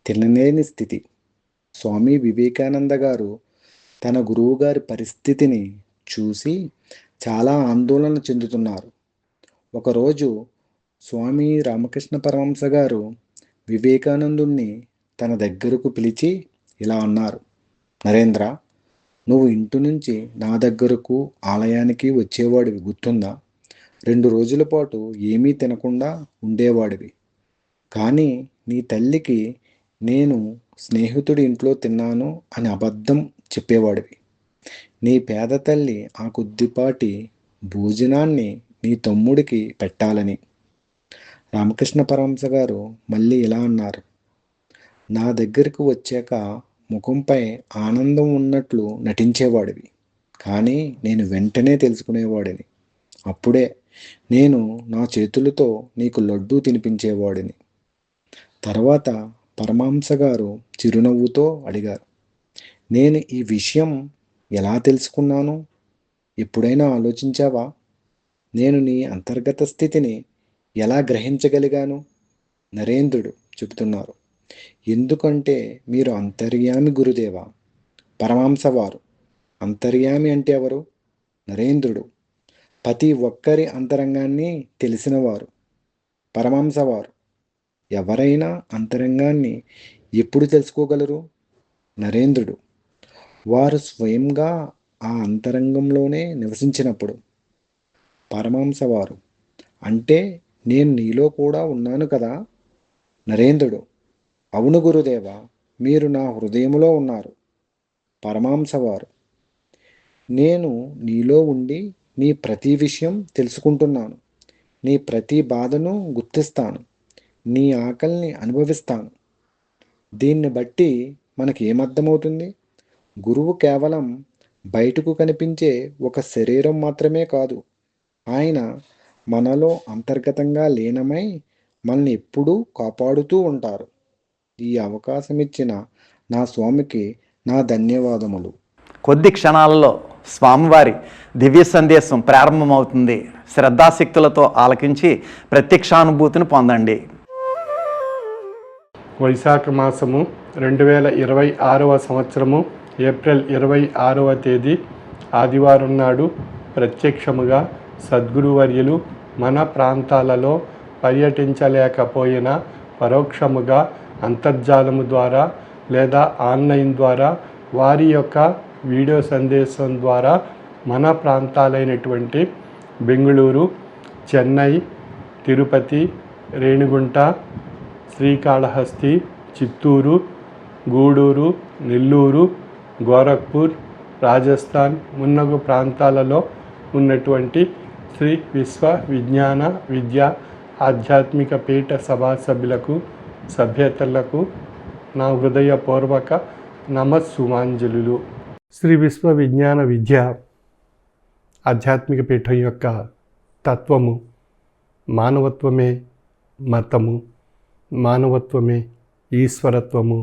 తినలేని స్థితి. స్వామి వివేకానంద గారు తన గురువుగారి పరిస్థితిని చూసి చాలా ఆందోళన చెందుతున్నారు. ఒకరోజు స్వామి రామకృష్ణ పరమహంస గారు వివేకానందుణ్ణి తన దగ్గరకు పిలిచి ఇలా అన్నారు: నరేంద్ర, నువ్వు ఇంటి నుంచి నా దగ్గరకు ఆలయానికి వచ్చేవాడివి గుర్తుందా? 2 రోజుల పాటు ఏమీ తినకుండా ఉండేవాడివి. కానీ నీ తల్లికి నేను స్నేహితుడి ఇంట్లో తిన్నాను అని అబద్ధం చెప్పేవాడివి. నీ పేద తల్లి ఆ కొద్దిపాటి భోజనాన్ని నీ తమ్ముడికి పెట్టాలని. రామకృష్ణ పరమహంస గారు మళ్ళీ ఇలా అన్నారు: నా దగ్గరకు వచ్చాక ముఖంపై ఆనందం ఉన్నట్లు నటించేవాడివి, కానీ నేను వెంటనే తెలుసుకునేవాడిని. అప్పుడే నేను నా చేతులతో నీకు లడ్డూ తినిపించేవాడిని. తర్వాత పరమహంస గారు చిరునవ్వుతో అడిగారు: నేను ఈ విషయం ఎలా తెలుసుకున్నాను? ఎప్పుడైనా ఆలోచించావా? నేను నీ అంతర్గత స్థితిని ఎలా గ్రహించగలిగాను? నరేంద్రుడు చెబుతున్నారు: ఎందుకంటే మీరు అంతర్యామి గురుదేవా. పరమహంస వారు అంతర్యామి అంటే ఎవరు? నరేంద్రుడు ప్రతి ఒక్కరి అంతరంగాన్ని తెలిసినవారు. పరమహంస వారు ఎవరైనా అంతరంగాన్ని ఎప్పుడు తెలుసుకోగలరు? నరేంద్రుడు వారు స్వయంగా ఆ అంతరంగంలోనే నివసించినప్పుడు. పరమహంస వారు అంటే నేను నీలో కూడా ఉన్నాను కదా. నరేంద్రుడు: అవును గురుదేవా, మీరు నా హృదయంలో ఉన్నారు. పరమహంస వారు: నేను నీలో ఉండి నీ ప్రతి విషయం తెలుసుకుంటున్నాను. నీ ప్రతి బాధను గుర్తిస్తాను. నీ ఆకలిని అనుభవిస్తాను. దీన్ని బట్టి మనకి ఏమర్థమవుతుంది? గురువు కేవలం బయటకు కనిపించే ఒక శరీరం మాత్రమే కాదు. ఆయన మనలో అంతర్గతంగా లీనమై మనల్ని ఎప్పుడూ కాపాడుతూ ఉంటారు. ఈ అవకాశం ఇచ్చిన నా స్వామికి నా ధన్యవాదములు. కొద్ది క్షణాలలో స్వామివారి దివ్య సందేశం ప్రారంభమవుతుంది. శ్రద్ధాశక్తులతో ఆలకించి ప్రత్యక్షానుభూతిని పొందండి. వైశాఖ మాసము 2026వ సంవత్సరము ఏప్రిల్ 26వ తేదీ ఆదివారం నాడు ప్రత్యక్షముగా సద్గురువర్యులు మన ప్రాంతాలలో పర్యటించలేకపోయినా పరోక్షముగా అంతర్జాలము ద్వారా లేదా ఆన్లైన్ ద్వారా వారి యొక్క వీడియో సందేశం ద్వారా మన ప్రాంతాలైనటువంటి బెంగుళూరు, చెన్నై, తిరుపతి, రేణిగుంట, శ్రీకాళహస్తి, చిత్తూరు, గూడూరు, నెల్లూరు, గోరఖ్పూర్, రాజస్థాన్ మున్నగు ప్రాంతాలలో ఉన్నటువంటి శ్రీ విశ్వ విజ్ఞాన విద్యా ఆధ్యాత్మిక పీఠ సభా సభ్యులకు, సభ్యతలకు నా హృదయపూర్వక నమస్సుమాంజలులు. శ్రీ విశ్వ విజ్ఞాన విద్య ఆధ్యాత్మిక పీఠం యొక్క తత్వము మానవత్వమే మతము, మానవత్వమే ఈశ్వరత్వము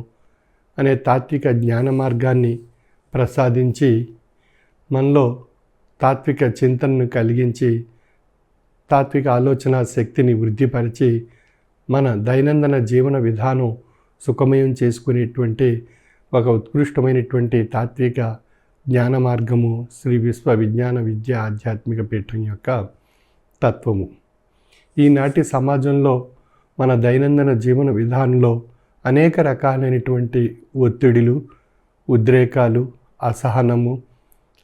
అనే తాత్విక జ్ఞాన మార్గాన్ని ప్రసాదించి మనలో తాత్విక చింతనను కలిగించి తాత్విక ఆలోచన శక్తిని వృద్ధిపరిచి మన దైనందిన జీవన విధానం సుఖమయం చేసుకునేటువంటి ఒక ఉత్కృష్టమైనటువంటి తాత్విక జ్ఞాన మార్గము శ్రీ విశ్వ విజ్ఞాన విద్య ఆధ్యాత్మిక పీఠం యొక్క తత్వము. ఈనాటి సమాజంలో మన దైనందిన జీవన విధానంలో అనేక రకాలైనటువంటి ఒత్తిడులు, ఉద్రేకాలు, అసహనము,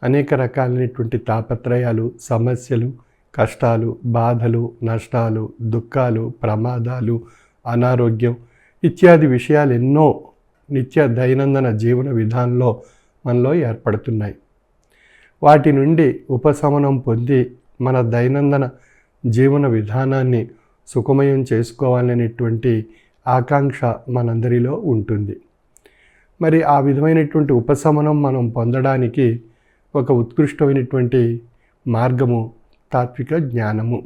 అనేక రకాలైనటువంటి తాపత్రయాలు, సమస్యలు, కష్టాలు, బాధలు, నష్టాలు, దుఃఖాలు, ప్రమాదాలు, అనారోగ్యం ఇత్యాది విషయాలు ఎన్నో నిత్య దైనందిన జీవన విధానంలో మనలో ఏర్పడుతున్నాయి. వాటి నుండి ఉపశమనం పొంది మన దైనందిన జీవన విధానాన్ని సుఖమయం చేసుకోవాలనేటువంటి ఆకాంక్ష మనందరిలో ఉంటుంది. మరి ఆ విధమైనటువంటి ఉపశమనం మనం పొందడానికి ఒక ఉత్కృష్టమైనటువంటి మార్గము తాత్విక జ్ఞానము.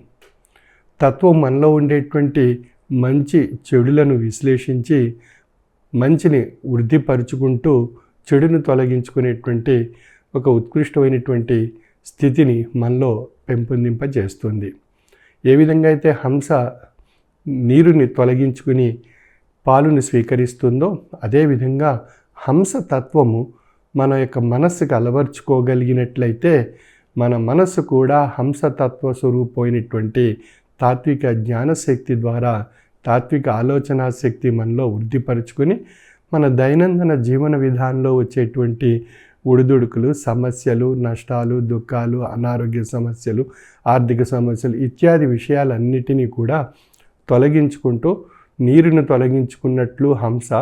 తత్వం మనలో ఉండేటువంటి మంచి చెడులను విశ్లేషించి మంచిని వృద్ధిపరుచుకుంటూ చెడును తొలగించుకునేటువంటి ఒక ఉత్కృష్టమైనటువంటి స్థితిని మనలో పెంపొందింపజేస్తుంది. ఏ విధంగా అయితే హంస నీరుని తొలగించుకుని పాలుని స్వీకరిస్తుందో అదేవిధంగా హంస తత్వము మన యొక్క మనస్సుకు అలవర్చుకోగలిగినట్లయితే మన మనస్సు కూడా హంసతత్వ స్వరూపమైనటువంటి తాత్విక జ్ఞానశక్తి ద్వారా తాత్విక ఆలోచనా శక్తి మనలో వృద్ధిపరుచుకొని మన దైనందిన జీవన విధానంలో వచ్చేటువంటి ఒడిదుడుకులు, సమస్యలు, నష్టాలు, దుఃఖాలు, అనారోగ్య సమస్యలు, ఆర్థిక సమస్యలు ఇత్యాది విషయాలన్నిటినీ కూడా తొలగించుకుంటూ నీరును తొలగించుకున్నట్లు హంస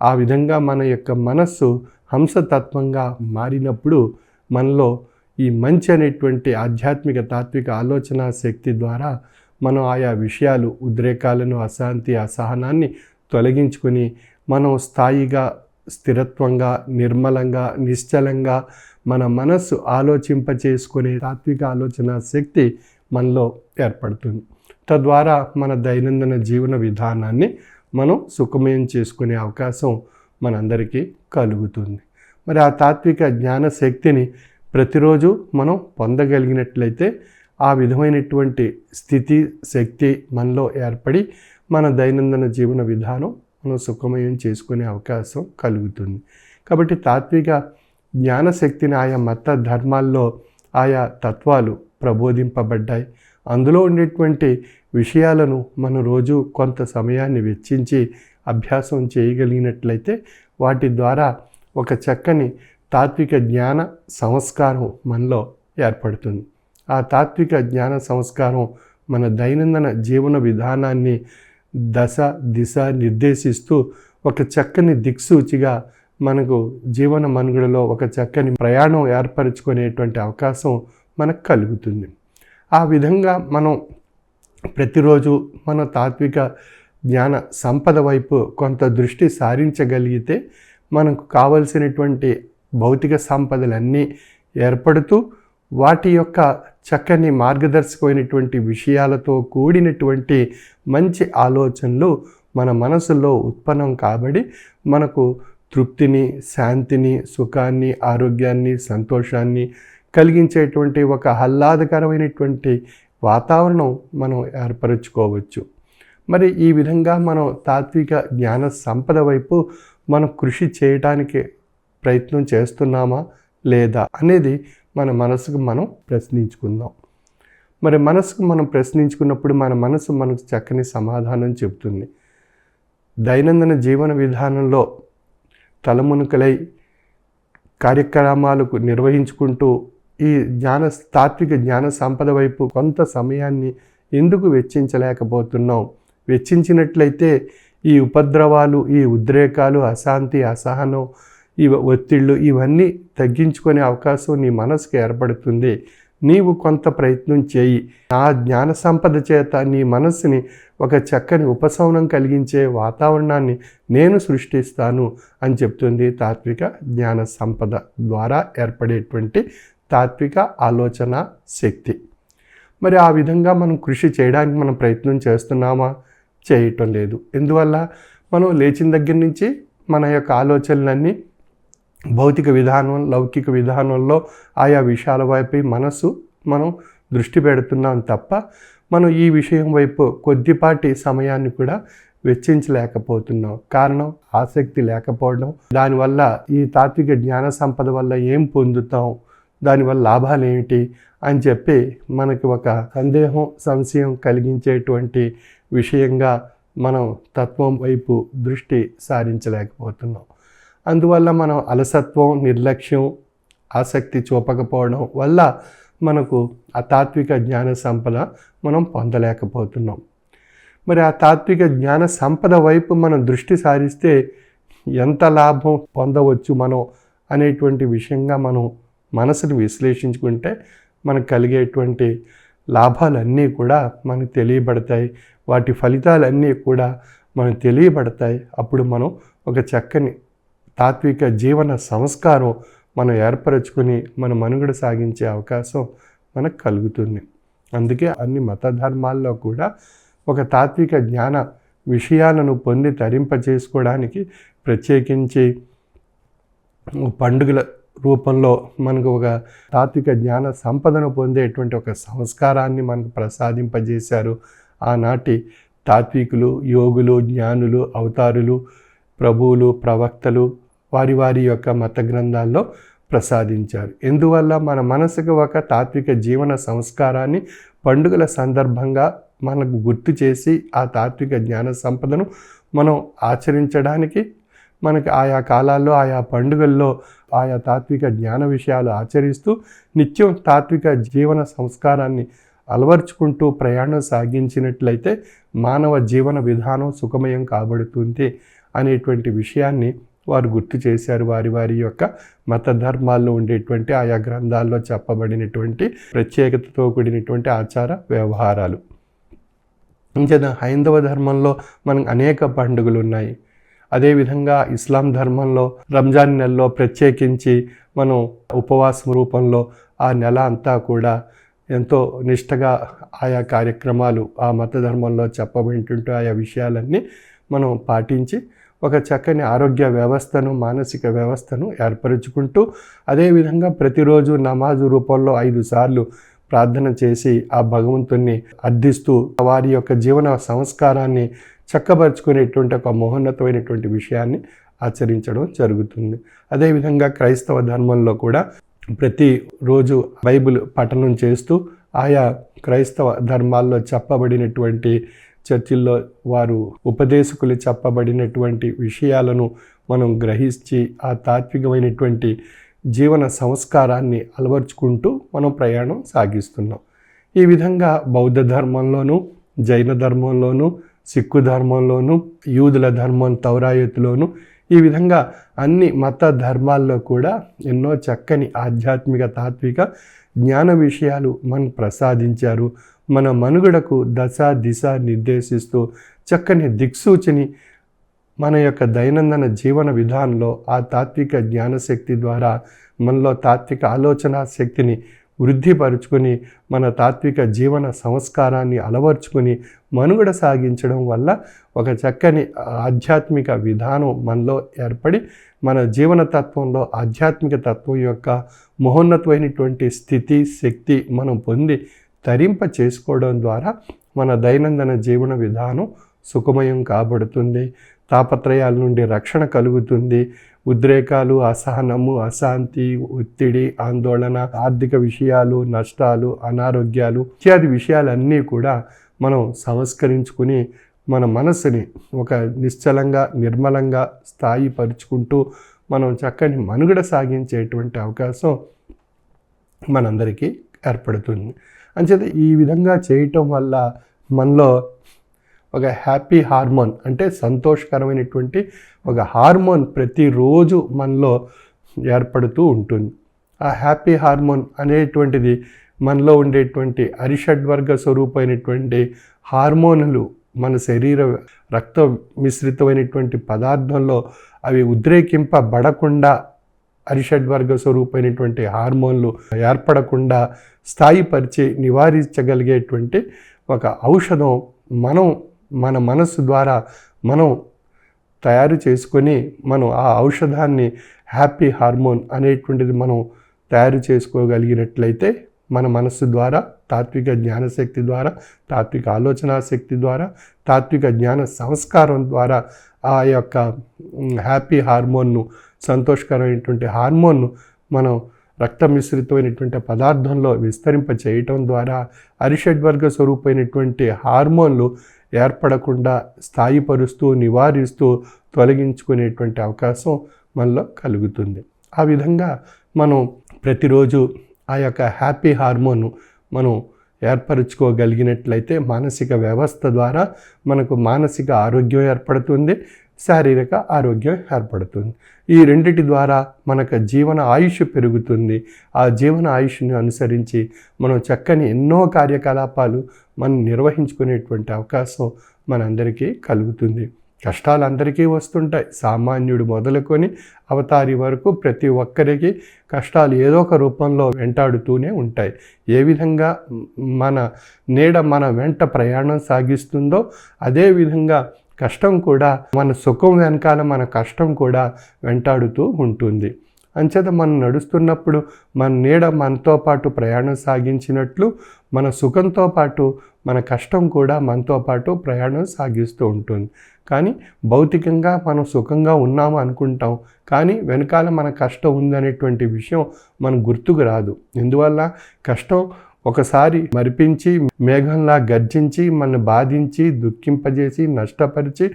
ఆ విధంగా మన యొక్క మనస్సు హంసతత్వంగా మారినప్పుడు మనలో ఈ మంచి అనేటువంటి ఆధ్యాత్మిక తాత్విక ఆలోచన శక్తి ద్వారా మనం ఆయా విషయాలు, ఉద్రేకాలను, అశాంతి, అసహనాన్ని తొలగించుకొని మనం స్థాయిగా, స్థిరత్వంగా, నిర్మలంగా, నిశ్చలంగా మన మనస్సు ఆలోచింపచేసుకునే తాత్విక ఆలోచన శక్తి మనలో ఏర్పడుతుంది. తద్వారా మన దైనందిన జీవన విధానాన్ని మనం సుఖమయం చేసుకునే అవకాశం మనందరికీ కలుగుతుంది. మరి ఆ తాత్విక జ్ఞాన శక్తిని ప్రతిరోజు మనం పొందగలిగినట్లయితే ఆ విధమైనటువంటి స్థితి, శక్తి మనలో ఏర్పడి మన దైనందిన జీవన విధానం మనం సుఖమయం చేసుకునే అవకాశం కలుగుతుంది. కాబట్టి తాత్విక జ్ఞానశక్తిని ఆయా మత ధర్మాల్లో ఆయా తత్వాలు ప్రబోధింపబడ్డాయి. అందులో ఉండేటువంటి విషయాలను మనం రోజు కొంత సమయాన్ని వెచ్చించి అభ్యాసం చేయగలిగినట్లయితే వాటి ద్వారా ఒక చక్కని తాత్విక జ్ఞాన సంస్కారం మనలో ఏర్పడుతుంది. ఆ తాత్విక జ్ఞాన సంస్కారం మన దైనందిన జీవన విధానాన్ని దశ దిశ నిర్దేశిస్తూ ఒక చక్కని దిక్సూచిగా మనకు జీవన మనుగడలో ఒక చక్కని ప్రయాణం ఏర్పరచుకునేటువంటి అవకాశం మనకు కలుగుతుంది. ఆ విధంగా మనం ప్రతిరోజు మన తాత్విక జ్ఞాన సంపద వైపు కొంత దృష్టి సారించగలిగితే మనకు కావలసినటువంటి భౌతిక సంపదలన్నీ ఏర్పడుతూ వాటి యొక్క చక్కని మార్గదర్శకమైనటువంటి విషయాలతో కూడినటువంటి మంచి ఆలోచనలు మన మనసులో ఉత్పన్నం కాబడి మనకు తృప్తిని, శాంతిని, సుఖాన్ని, ఆరోగ్యాన్ని, సంతోషాన్ని కలిగించేటువంటి ఒక ఆహ్లాదకరమైనటువంటి వాతావరణం మనం ఏర్పరచుకోవచ్చు. మరి ఈ విధంగా మనం తాత్విక జ్ఞాన సంపద వైపు మనం కృషి చేయడానికి ప్రయత్నం చేస్తున్నామా లేదా అనేది మన మనసుకు మనం ప్రశ్నించుకుందాం. మరి మనసుకు మనం ప్రశ్నించుకున్నప్పుడు మన మనసు మనకు చక్కని సమాధానం చెబుతుంది. దైనందిన జీవన విధానంలో తలమునకలై కార్యక్రమాలకు నిర్వహించుకుంటూ ఈ తాత్విక జ్ఞాన సంపద వైపు కొంత సమయాన్ని ఎందుకు వెచ్చించలేకపోతున్నాం? వెచ్చించినట్లయితే ఈ ఉపద్రవాలు, ఈ ఉద్రేకాలు, అశాంతి, అసహనం, ఈ ఒత్తిళ్ళు ఇవన్నీ తగ్గించుకునే అవకాశం నీ మనసుకు ఏర్పడుతుంది. నీవు కొంత ప్రయత్నం చేయి. ఆ జ్ఞాన సంపద చేత నీ మనస్సుని ఒక చక్కని ఉపశమనం కలిగించే వాతావరణాన్ని నేను సృష్టిస్తాను అని చెప్తుంది తాత్విక జ్ఞాన సంపద ద్వారా ఏర్పడేటువంటి తాత్విక ఆలోచన శక్తి. మరి ఆ విధంగా మనం కృషి చేయడానికి మనం ప్రయత్నం చేస్తున్నామా? చేయటం లేదు. ఎందువల్ల? మనం లేచిన దగ్గర నుంచి మన యొక్క ఆలోచనలన్నీ భౌతిక విధానం, లౌకిక విధానంలో ఆయా విషయాల వైపు మనం దృష్టి పెడుతున్నాం తప్ప మనం ఈ విషయం వైపు కొద్దిపాటి సమయాన్ని కూడా వెచ్చించలేకపోతున్నాం. కారణం ఆసక్తి లేకపోవడం. దానివల్ల ఈ తాత్విక జ్ఞాన సంపద వల్ల ఏం పొందుతాం, దానివల్ల లాభాలు ఏమిటి అని చెప్పి మనకి ఒక సందేహం, సంశయం కలిగించేటువంటి విషయంగా మనం తత్వం వైపు దృష్టి సారించలేకపోతున్నాం. అందువల్ల మనం అలసత్వం, నిర్లక్ష్యం, ఆసక్తి చూపకపోవడం వల్ల మనకు ఆ తాత్విక జ్ఞాన సంపద మనం పొందలేకపోతున్నాం. మరి ఆ తాత్విక జ్ఞాన సంపద వైపు మనం దృష్టి సారిస్తే ఎంత లాభం పొందవచ్చు మనం అనేటువంటి విషయంగా మనం మనసును విశ్లేషించుకుంటే మనకు కలిగేటువంటి లాభాలన్నీ కూడా మనకు తెలియబడతాయి. వాటి ఫలితాలన్నీ కూడా మనకు తెలియబడతాయి. అప్పుడు మనం ఒక చక్కని తాత్విక జీవన సంస్కారం మనం ఏర్పరచుకొని మన మనుగడ సాగించే అవకాశం మనకు కలుగుతుంది. అందుకే అన్ని మత ధర్మాల్లో కూడా ఒక తాత్విక జ్ఞాన విషయాలను పొంది తరింపచేసుకోవడానికి ప్రత్యేకించి పండుగల రూపంలో మనకు ఒక తాత్విక జ్ఞాన సంపదను పొందేటువంటి ఒక సంస్కారాన్ని మనకు ప్రసాదింపజేశారు ఆనాటి తాత్వికులు, యోగులు, జ్ఞానులు, అవతారులు, ప్రభువులు, ప్రవక్తలు వారి వారి యొక్క మత గ్రంథాల్లో ప్రసాదించారు. ఎందువల్ల మన మనసుకు ఒక తాత్విక జీవన సంస్కారాన్ని పండుగల సందర్భంగా మనకు గుర్తు చేసి ఆ తాత్విక జ్ఞాన సంపదను మనం ఆచరించడానికి మనకి ఆయా కాలాల్లో, ఆయా పండుగల్లో ఆయా తాత్విక జ్ఞాన విషయాలు ఆచరిస్తూ నిత్యం తాత్విక జీవన సంస్కారాన్ని అలవర్చుకుంటూ ప్రయాణం సాగించినట్లయితే మానవ జీవన విధానం సుఖమయం కాబడుతుంది అనేటువంటి విషయాన్ని వారు గుర్తు చేశారు. వారి వారి యొక్క మత ధర్మాల్లో ఉండేటువంటి ఆయా గ్రంథాల్లో చెప్పబడినటువంటి ప్రత్యేకతతో కూడినటువంటి ఆచార వ్యవహారాలు. ఇంకా హైందవ ధర్మంలో మనకు అనేక పండుగలు ఉన్నాయి. అదేవిధంగా ఇస్లాం ధర్మంలో రంజాన్ నెలలో ప్రత్యేకించి మనం ఉపవాసం రూపంలో ఆ నెల అంతా కూడా ఎంతో నిష్టగా ఆయా కార్యక్రమాలు ఆ మత ధర్మంలో చెప్పబడినటువంటి ఆయా విషయాలన్నీ మనం పాటించి ఒక చక్కని ఆరోగ్య వ్యవస్థను, మానసిక వ్యవస్థను ఏర్పరచుకుంటూ అదేవిధంగా ప్రతిరోజు నమాజు రూపంలో 5 సార్లు ప్రార్థన చేసి ఆ భగవంతుణ్ణి అర్థిస్తూ వారి యొక్క జీవన సంస్కారాన్ని చక్కబరుచుకునేటువంటి ఒక మహోన్నతమైనటువంటి విషయాన్ని ఆచరించడం జరుగుతుంది. అదేవిధంగా క్రైస్తవ ధర్మంలో కూడా ప్రతిరోజు బైబిల్ పఠనం చేస్తూ ఆయా క్రైస్తవ ధర్మాల్లో చెప్పబడినటువంటి చర్చిల్లో వారు ఉపదేశకులు చెప్పబడినటువంటి విషయాలను మనం గ్రహించి ఆ తాత్వికమైనటువంటి జీవన సంస్కారాన్ని అలవర్చుకుంటూ మనం ప్రయాణం సాగిస్తున్నాం. ఈ విధంగా బౌద్ధ ధర్మంలోనూ, జైన ధర్మంలోనూ, సిక్కు ధర్మంలోనూ, యూదుల ధర్మం తౌరాయతులోనూ ఈ విధంగా అన్ని మత ధర్మాల్లో కూడా ఎన్నో చక్కని ఆధ్యాత్మిక తాత్విక జ్ఞాన విషయాలు మనకు ప్రసాదించారు. మన మనుగడకు దశ దిశ నిర్దేశిస్తూ చక్కని దిక్సూచిని మన యొక్క దైనందిన జీవన విధానంలో ఆ తాత్విక జ్ఞానశక్తి ద్వారా మనలో తాత్విక ఆలోచన శక్తిని వృద్ధిపరుచుకొని మన తాత్విక జీవన సంస్కారాన్ని అలవర్చుకొని మనుగడ సాగించడం వల్ల ఒక చక్కని ఆధ్యాత్మిక విధానం మనలో ఏర్పడి మన జీవన తత్వంలో ఆధ్యాత్మిక తత్వం యొక్క మహోన్నతమైనటువంటి స్థితి, శక్తి మనం పొంది తరింప చేసుకోవడం ద్వారా మన దైనందిన జీవన విధానం సుఖమయం కాబడుతుంది. తాపత్రయాల నుండి రక్షణ కలుగుతుంది. ఉద్రేకాలు, అసహనము, అశాంతి, ఒత్తిడి, ఆందోళన, ఆర్థిక విషయాలు, నష్టాలు, అనారోగ్యాలు ఇత్యాది విషయాలన్నీ కూడా మనం సంస్కరించుకుని మన మనసుని ఒక నిశ్చలంగా, నిర్మలంగా స్థాయిపరుచుకుంటూ మనం చక్కని మనుగడ సాగించేటువంటి అవకాశం మనందరికీ ఏర్పడుతుంది. అంచేత ఈ విధంగా చేయటం వల్ల మనలో ఒక హ్యాపీ హార్మోన్ అంటే సంతోషకరమైనటువంటి ఒక హార్మోన్ ప్రతిరోజు మనలో ఏర్పడుతూ ఉంటుంది. ఆ హ్యాపీ హార్మోన్ అనేటువంటిది మనలో ఉండేటువంటి అరిషడ్వర్గ స్వరూపమైనటువంటి హార్మోన్లు మన శరీర రక్త మిశ్రితమైనటువంటి పదార్థంలో అవి ఉద్రేకింపబడకుండా అరిషడ్వర్గ స్వరూపమైనటువంటి హార్మోన్లు ఏర్పడకుండా స్థాయిపరిచి నివారించగలిగేటువంటి ఒక ఔషధం మన మనస్సు ద్వారా మనం తయారు చేసుకొని మనం ఆ ఔషధాన్ని హ్యాపీ హార్మోన్ అనేటువంటిది మనం తయారు చేసుకోగలిగినట్లయితే మన మనస్సు ద్వారా, తాత్విక జ్ఞానశక్తి ద్వారా, తాత్విక ఆలోచనా శక్తి ద్వారా, తాత్విక జ్ఞాన సంస్కారం ద్వారా ఆ యొక్క హ్యాపీ హార్మోన్ను, సంతోషకరమైనటువంటి హార్మోన్ను మనం రక్త మిశ్రితమైనటువంటి పదార్థంలో విస్తరింప చేయటం ద్వారా అరిషడ్వర్గ స్వరూపమైనటువంటి హార్మోన్లు ఏర్పడకుండా స్థాయిపరుస్తూ, నివారిస్తూ, తొలగించుకునేటువంటి అవకాశం మనలో కలుగుతుంది. ఆ విధంగా మనం ప్రతిరోజు ఆ యొక్క హ్యాపీ హార్మోన్ మనం ఏర్పరచుకోగలిగినట్లయితే మానసిక వ్యవస్థ ద్వారా మనకు మానసిక ఆరోగ్యం ఏర్పడుతుంది, శారీరక ఆరోగ్యం ఏర్పడుతుంది. ఈ రెండిటి ద్వారా మనకు జీవన ఆయుష్ పెరుగుతుంది. ఆ జీవన ఆయుష్ని అనుసరించి మనం చక్కని ఎన్నో కార్యకలాపాలు మనం నిర్వహించుకునేటువంటి అవకాశం మనందరికీ కలుగుతుంది. కష్టాలు అందరికీ వస్తుంటాయి. సామాన్యుడు మొదలుకొని అవతారి వరకు ప్రతి ఒక్కరికి కష్టాలు ఏదో ఒక రూపంలో వెంటాడుతూనే ఉంటాయి. ఏ విధంగా మన నీడ మన వెంట ప్రయాణం సాగిస్తుందో అదేవిధంగా కష్టం కూడా, మన సుఖం వెనకాల మన కష్టం కూడా వెంటాడుతూ ఉంటుంది. అంచేత మనం నడుస్తున్నప్పుడు మన నీడ మనతో పాటు ప్రయాణం సాగించినట్లు మన సుఖంతో పాటు మన కష్టం కూడా మనతో పాటు ప్రయాణం సాగిస్తూ ఉంటుంది. కానీ భౌతికంగా మనం సుఖంగా ఉన్నాము అనుకుంటాం, కానీ వెనకాల మన కష్టం ఉందనేటువంటి విషయం మనకు గుర్తుకు రాదు. ఎందువల్ల కష్టం ఒకసారి మరిపించి మేఘంలా గర్జించి మనల్ని బాధించి దుఃఖింపజేసి నష్టపరిచి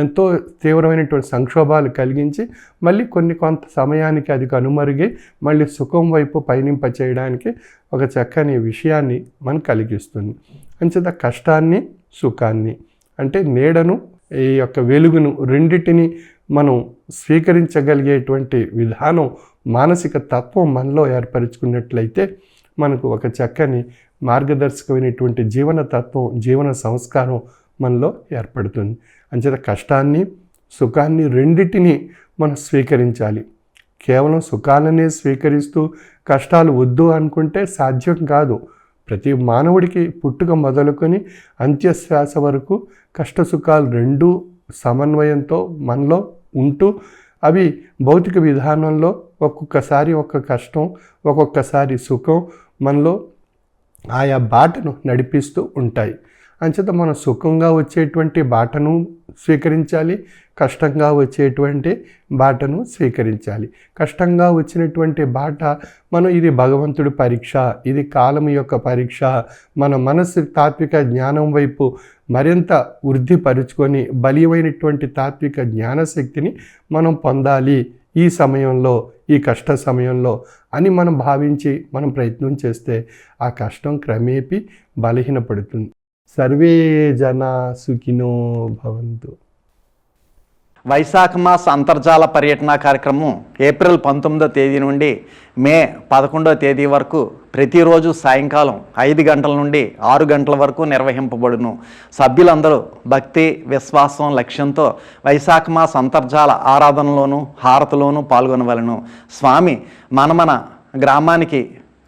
ఎంతో తీవ్రమైనటువంటి సంక్షోభాలు కలిగించి మళ్ళీ కొంత సమయానికి అది కనుమరుగి మళ్ళీ సుఖం వైపు పయనింప చేయడానికి ఒక చక్కని విషయాన్ని మనం కలిగిస్తుంది. అంచేత కష్టాన్ని, సుఖాన్ని అంటే నీడను, ఈ యొక్క వెలుగును రెండిటిని మనం స్వీకరించగలిగేటువంటి విధానం, మానసిక తత్వం మనలో ఏర్పరచుకున్నట్లయితే మనకు ఒక చక్కని మార్గదర్శకమైనటువంటి జీవన తత్వం, జీవన సంస్కారం మనలో ఏర్పడుతుంది. అంచేత కష్టాన్ని, సుఖాన్ని రెండిటిని మనం స్వీకరించాలి. కేవలం సుఖాలనే స్వీకరిస్తూ కష్టాలు వద్దు అనుకుంటే సాధ్యం కాదు. ప్రతి మానవుడికి పుట్టుక మొదలుకొని అంత్యశ్వాస వరకు కష్ట సుఖాలు రెండూ సమన్వయంతో మనలో ఉంటూ అవి భౌతిక విధానంలో ఒక్కొక్కసారి ఒక కష్టం, ఒక్కొక్కసారి సుఖం మనలో ఆయా బాటను నడిపిస్తూ ఉంటాయి. అంచేత మనం సుఖంగా వచ్చేటువంటి బాటను స్వీకరించాలి, కష్టంగా వచ్చేటువంటి బాటను స్వీకరించాలి. కష్టంగా వచ్చినటువంటి బాట మనం ఇది భగవంతుడి పరీక్ష, ఇది కాలం యొక్క పరీక్ష, మన మనసు తాత్విక జ్ఞానం వైపు మరింత వృద్ధిపరుచుకొని బలీయమైనటువంటి తాత్విక జ్ఞానశక్తిని మనం పొందాలి ఈ సమయంలో, ఈ కష్ట సమయంలో అని మనం భావించి మనం ప్రయత్నం చేస్తే ఆ కష్టం క్రమేపీ బలహీనపడుతుంది. సర్వే జనా సుఖినో భవంతు. వైశాఖ మాస అంతర్జాల పర్యటన కార్యక్రమం ఏప్రిల్ 19వ తేదీ నుండి మే 11వ తేదీ వరకు ప్రతిరోజు సాయంకాలం 5 గంటల నుండి 6 గంటల వరకు నిర్వహింపబడును. సభ్యులందరూ భక్తి, విశ్వాసం, లక్ష్యంతో వైశాఖ మాస అంతర్జాల ఆరాధనలోను హారతిలోనూ పాల్గొనవలను. స్వామి మన గ్రామానికి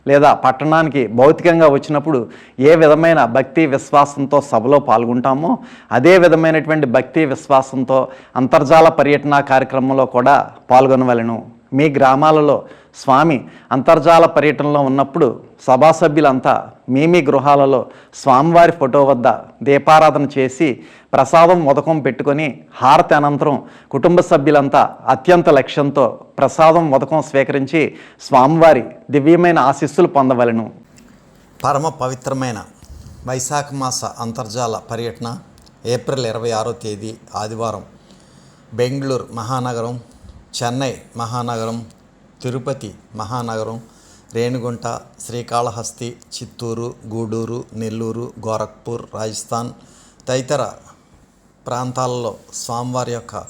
లేదా పట్టణానికి భౌతికంగా వచ్చినప్పుడు ఏ విధమైన భక్తి విశ్వాసంతో సభలో పాల్గొంటామో అదే విధమైనటువంటి భక్తి విశ్వాసంతో అంతర్జాల పర్యటన కార్యక్రమంలో కూడా పాల్గొనవలెను. మీ గ్రామాలలో స్వామి అంతర్జాల పర్యటనలో ఉన్నప్పుడు సభా సభ్యులంతా మీ గృహాలలో స్వామివారి ఫోటో వద్ద దీపారాధన చేసి ప్రసాదం మొదకం పెట్టుకొని హారతి అనంతరం కుటుంబ సభ్యులంతా అత్యంత లక్ష్యంతో ప్రసాదం మొదకం స్వీకరించి స్వామివారి దివ్యమైన ఆశీస్సులు పొందవలెను. పరమ పవిత్రమైన వైశాఖ మాస అంతర్జాల పర్యటన ఏప్రిల్ 26వ తేదీ ఆదివారం బెంగళూరు మహానగరం, చెన్నై మహానగరం, తిరుపతి మహానగరం, రేణిగుంట, శ్రీకాళహస్తి, చిత్తూరు, గూడూరు, నెల్లూరు, గోరఖ్పూర్, రాజస్థాన్ తదితర ప్రాంతాలలో స్వామివారి యొక్క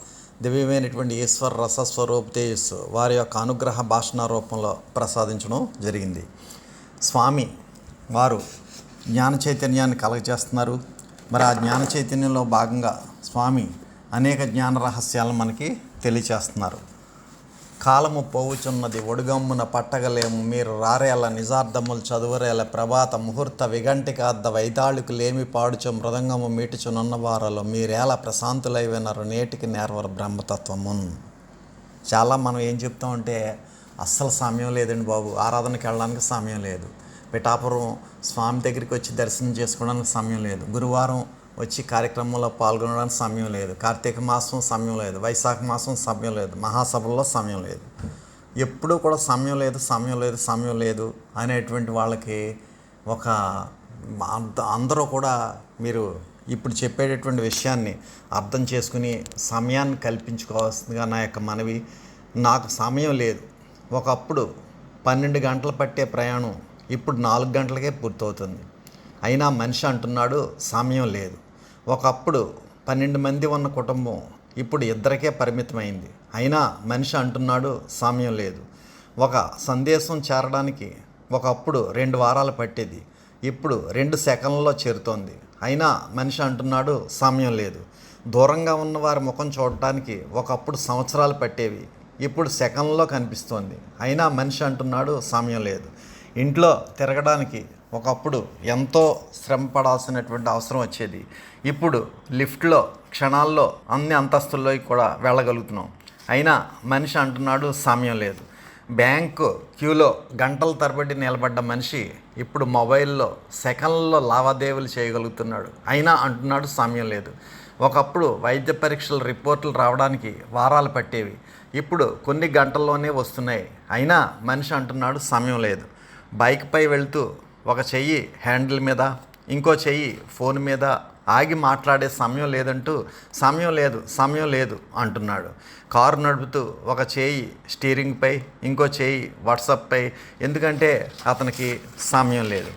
దివ్యమైనటువంటి ఈశ్వర రసస్వరూప తేజస్సు వారి యొక్క అనుగ్రహ భాషణ రూపంలో ప్రసాదించడం జరిగింది. స్వామి వారు జ్ఞాన చైతన్యాన్ని కలగజేస్తున్నారు. మరి ఆ జ్ఞాన చైతన్యంలో భాగంగా స్వామి అనేక జ్ఞాన రహస్యాలను మనకి తెలియచేస్తున్నారు. కాలము పోవుచున్నది ఒడుగమ్మున పట్టగలేము, మీరు రారేల నిజార్థములు చదువరేల, ప్రభాత ముహూర్త విగంటికాద్ద వైతాళికు లేమి పాడుచు మృదంగము మీటుచునున్న వారలో మీరేలా ప్రశాంతులై వినరు నేటికి నేర్వరు బ్రహ్మతత్వమున్. చాలా మనం ఏం చెప్తామంటే అస్సలు సమయం లేదండి బాబు, ఆరాధనకి వెళ్ళడానికి సమయం లేదు, పిఠాపురం స్వామి దగ్గరికి వచ్చి దర్శనం చేసుకోవడానికి సమయం లేదు, గురువారం వచ్చి కార్యక్రమంలో పాల్గొనడానికి సమయం లేదు, కార్తీక మాసం సమయం లేదు, వైశాఖ మాసం సమయం లేదు, మహాసభల్లో సమయం లేదు, ఎప్పుడూ కూడా సమయం లేదు అనేటువంటి వాళ్ళకి ఒక అందరూ కూడా మీరు ఇప్పుడు చెప్పేటటువంటి విషయాన్ని అర్థం చేసుకుని సమయాన్ని కల్పించుకోవాల్సిందిగా నా యొక్క మనవి. నాకు సమయం లేదు, ఒకప్పుడు 12 గంటలు పట్టే ప్రయాణం ఇప్పుడు 4 గంటలకే పూర్తవుతుంది, అయినా మనిషి అంటున్నాడు సమయం లేదు. ఒకప్పుడు 12 మంది ఉన్న కుటుంబం ఇప్పుడు 2కే పరిమితమైంది, అయినా మనిషి అంటున్నాడు సమయం లేదు. ఒక సందేశం చేరడానికి ఒకప్పుడు 2 వారాలు పట్టేది, ఇప్పుడు 2 సెకన్లలో చేరుతోంది, అయినా మనిషి అంటున్నాడు సమయం లేదు. దూరంగా ఉన్న వారి ముఖం చూడటానికి ఒకప్పుడు సంవత్సరాలు పట్టేవి, ఇప్పుడు సెకన్లలో కనిపిస్తోంది, అయినా మనిషి అంటున్నాడు సమయం లేదు. ఇంట్లో తిరగడానికి ఒకప్పుడు ఎంతో శ్రమ పడాల్సినటువంటి అవసరం వచ్చేది, ఇప్పుడు లిఫ్ట్లో క్షణాల్లో అన్ని అంతస్తుల్లోకి కూడా వెళ్ళగలుగుతున్నాం, అయినా మనిషి అంటున్నాడు సమయం లేదు. బ్యాంకు క్యూలో గంటల తరబడి నిలబడ్డ మనిషి ఇప్పుడు మొబైల్లో సెకన్లలో లావాదేవీలు చేయగలుగుతున్నాడు, అయినా అంటున్నాడు సమయం లేదు. ఒకప్పుడు వైద్య పరీక్షల రిపోర్టులు రావడానికి వారాలు పట్టేవి, ఇప్పుడు కొన్ని గంటల్లోనే వస్తున్నాయి, అయినా మనిషి అంటున్నాడు సమయం లేదు. బైక్పై వెళ్తూ ఒక చెయ్యి హ్యాండిల్ మీద ఇంకో చెయ్యి ఫోన్ మీద ఆగి మాట్లాడే సమయం లేదంటూ సమయం లేదు అంటున్నాడు. కారు నడుపుతూ ఒక చేయి స్టీరింగ్పై ఇంకో చేయి వాట్సాప్పై, ఎందుకంటే అతనికి సమయం లేదు.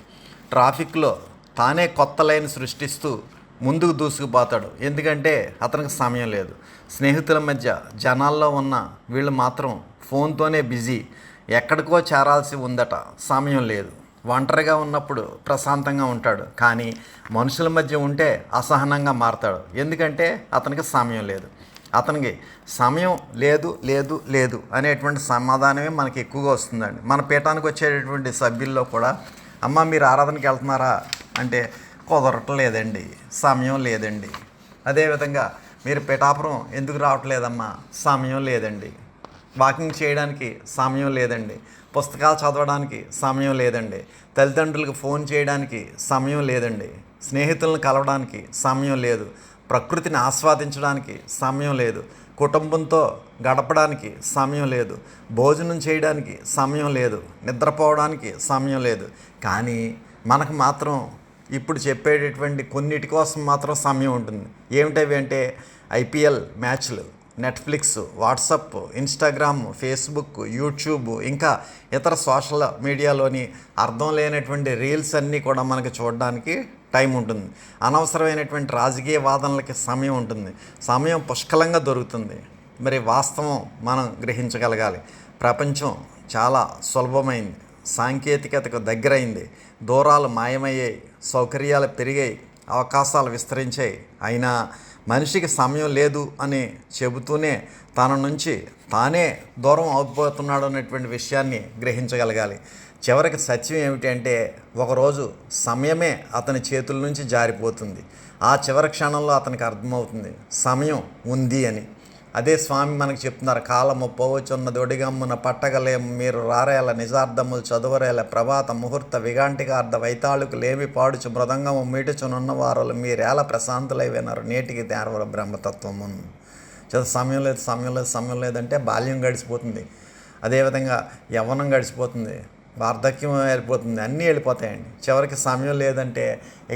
ట్రాఫిక్లో తానే కొత్త లైన్ సృష్టిస్తూ ముందుకు దూసుకుపోతాడు, ఎందుకంటే అతనికి సమయం లేదు. స్నేహితుల మధ్య జనాల్లో ఉన్న వీళ్ళు మాత్రం ఫోన్తోనే బిజీ, ఎక్కడికో చేరాల్సి ఉందట, సమయం లేదు. ఒంటరిగా ఉన్నప్పుడు ప్రశాంతంగా ఉంటాడు, కానీ మనుషుల మధ్య ఉంటే అసహనంగా మారతాడు, ఎందుకంటే అతనికి సమయం లేదు. అతనికి సమయం లేదు అనేటువంటి సమాధానమే మనకి ఎక్కువగా వస్తుందండి. మన పీఠానికి వచ్చేటటువంటి సభ్యుల్లో కూడా, అమ్మ మీరు ఆరాధనకి వెళ్తున్నారా అంటే కుదరట్లేదండి, సమయం లేదండి. అదేవిధంగా మీరు పిఠాపురం ఎందుకు రావట్లేదమ్మా, సమయం లేదండి. వాకింగ్ చేయడానికి సమయం లేదండి, పుస్తకాలు చదవడానికి సమయం లేదండి, తల్లిదండ్రులకు ఫోన్ చేయడానికి సమయం లేదండి, స్నేహితులను కలవడానికి సమయం లేదు, ప్రకృతిని ఆస్వాదించడానికి సమయం లేదు, కుటుంబంతో గడపడానికి సమయం లేదు, భోజనం చేయడానికి సమయం లేదు, నిద్రపోవడానికి సమయం లేదు. కానీ మనకు మాత్రం ఇప్పుడు చెప్పేటటువంటి కొన్నిటి కోసం మాత్రం సమయం ఉంటుంది. ఏమిటవి అంటే IPL మ్యాచ్లు, Netflix, WhatsApp, Instagram, Facebook, YouTube, ఇంకా ఇతర సోషల్ మీడియాలోని అర్థం లేనటువంటి రీల్స్ అన్నీ కూడా మనకు చూడడానికి టైం ఉంటుంది. అనవసరమైనటువంటి రాజకీయ వాదనలకి సమయం ఉంటుంది, సమయం పుష్కలంగా దొరుకుతుంది. మరి వాస్తవం మనం గ్రహించగలగాలి. ప్రపంచం చాలా సులభమైంది, సాంకేతికతకు దగ్గరైంది, దూరాలు మాయమయ్యాయి, సౌకర్యాలు పెరిగాయి, అవకాశాలు విస్తరించాయి, అయినా మనిషికి సమయం లేదు అని చెబుతూనే తన నుంచి తానే దూరం అయిపోతున్నాడు అనేటువంటి విషయాన్ని గ్రహించగలగాలి. చివరికి సత్యం ఏమిటి అంటే, ఒకరోజు సమయమే అతని చేతుల నుంచి జారిపోతుంది. ఆ చివరి క్షణంలో అతనికి అర్థమవుతుంది సమయం ఉంది అని. అదే స్వామి మనకు చెప్తున్నారు, కాలము పోవచున్నది ఒడిగమ్మున పట్టగలేము మీరు రారేల నిజార్థములు చదువరేల ప్రభాత ముహూర్త విగాంటికార్థ వైతాళుకు లేమి పాడుచు మృదంగము మీటుచునున్న వారులు మీరేల ప్రశాంతులై వినరు నేటికి తేరవల బ్రహ్మతత్వము. సమయం లేదంటే బాల్యం గడిచిపోతుంది, అదేవిధంగా యవ్వనం గడిచిపోతుంది, వార్ధక్యం వెళ్ళిపోతుంది, అన్నీ వెళ్ళిపోతాయండి. చివరికి సమయం లేదంటే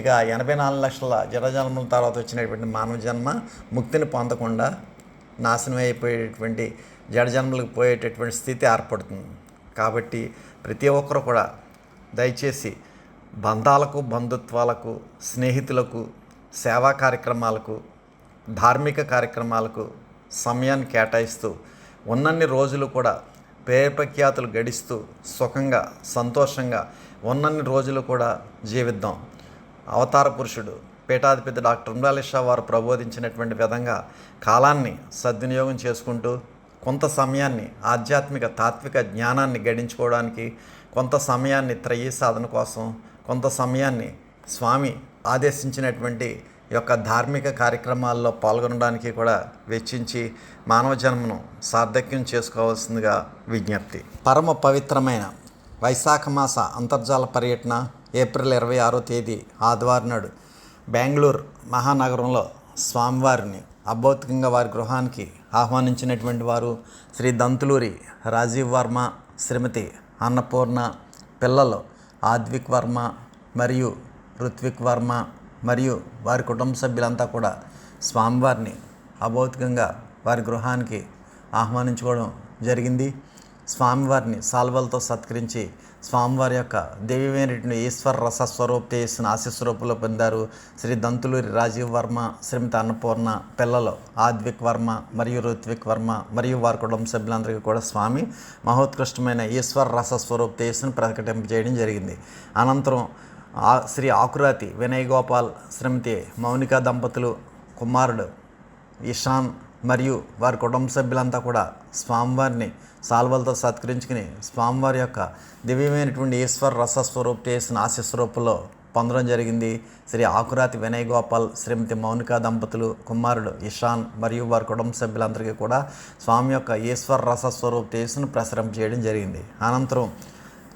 ఇక 84 లక్షల జడజన్మల తర్వాత వచ్చినటువంటి మానవ జన్మ ముక్తిని పొందకుండా నాశనం అయిపోయేటటువంటి జడజన్మలకు పోయేటటువంటి స్థితి ఏర్పడుతుంది. కాబట్టి ప్రతి ఒక్కరు కూడా దయచేసి బంధాలకు, బంధుత్వాలకు, స్నేహితులకు, సేవా కార్యక్రమాలకు, ధార్మిక కార్యక్రమాలకు సమయాన్ని కేటాయిస్తూ ఉన్నన్ని రోజులు కూడా పేరుప్రఖ్యాతులు గడిస్తూ సుఖంగా సంతోషంగా ఉన్నన్ని రోజులు కూడా జీవిద్దాం. అవతార పురుషుడు పీఠాధిపతి డాక్టర్ ఉమ్రాలిషా వారు ప్రబోధించినటువంటి విధంగా కాలాన్ని సద్వినియోగం చేసుకుంటూ కొంత సమయాన్ని ఆధ్యాత్మిక తాత్విక జ్ఞానాన్ని గడించుకోవడానికి, కొంత సమయాన్ని త్రయీ సాధన కోసం, కొంత సమయాన్ని స్వామి ఆదేశించినటువంటి యొక్క ధార్మిక కార్యక్రమాల్లో పాల్గొనడానికి కూడా వెచ్చించి మానవ జన్మను సార్థక్యం చేసుకోవాల్సిందిగా విజ్ఞప్తి. పరమ పవిత్రమైన వైశాఖ మాస అంతర్జాల పర్యటన ఏప్రిల్ 26వ తేదీ ఆదివారం నాడు బెంగళూరు మహానగరంలో స్వామివారిని అభౌతికంగా వారి గృహానికి ఆహ్వానించినటువంటి వారు శ్రీ దంతులూరి రాజీవ్ వర్మ, శ్రీమతి అన్నపూర్ణ, పిల్లలు ఆద్విక్ వర్మ మరియు రుత్విక్ వర్మ మరియు వారి కుటుంబ సభ్యులంతా కూడా స్వామివారిని అభౌతికంగా వారి గృహానికి ఆహ్వానించుకోవడం జరిగింది. స్వామివారిని సాల్వలతో సత్కరించి స్వామివారి యొక్క దేవీమైనటువంటి ఈశ్వర రస స్వరూపేసిన ఆశీస్వరూపంలో పొందారు శ్రీ దంతులూరి రాజీవ్ వర్మ, శ్రీమతి అన్నపూర్ణ, పిల్లలు ఆద్విక్ వర్మ మరియు రుత్విక్ వర్మ మరియు వారి కుటుంబ సభ్యులందరికీ కూడా స్వామి మహోత్కృష్టమైన ఈశ్వర రస స్వరూపేసిన ప్రకటింపజేయడం జరిగింది. అనంతరం శ్రీ ఆకురాతి వినయ్ గోపాల్, శ్రీమతి మౌనిక దంపతులు కుమారుడు ఇషాన్ మరియు వారి కుటుంబ సభ్యులంతా కూడా స్వామివారిని సాల్వలతో సత్కరించుకుని స్వామివారి యొక్క దివ్యమైనటువంటి ఈశ్వర రస స్వరూపేసిన ఆశీస్వరూపంలో పొందడం జరిగింది. శ్రీ ఆకురాతి వినయ్ గోపాల్, శ్రీమతి మౌనిక దంపతులు కుమారుడు ఇషాన్ మరియు వారి కుటుంబ సభ్యులందరికీ కూడా స్వామి యొక్క ఈశ్వర రస స్వరూపేసిన ప్రసరింపజేయడం జరిగింది. అనంతరం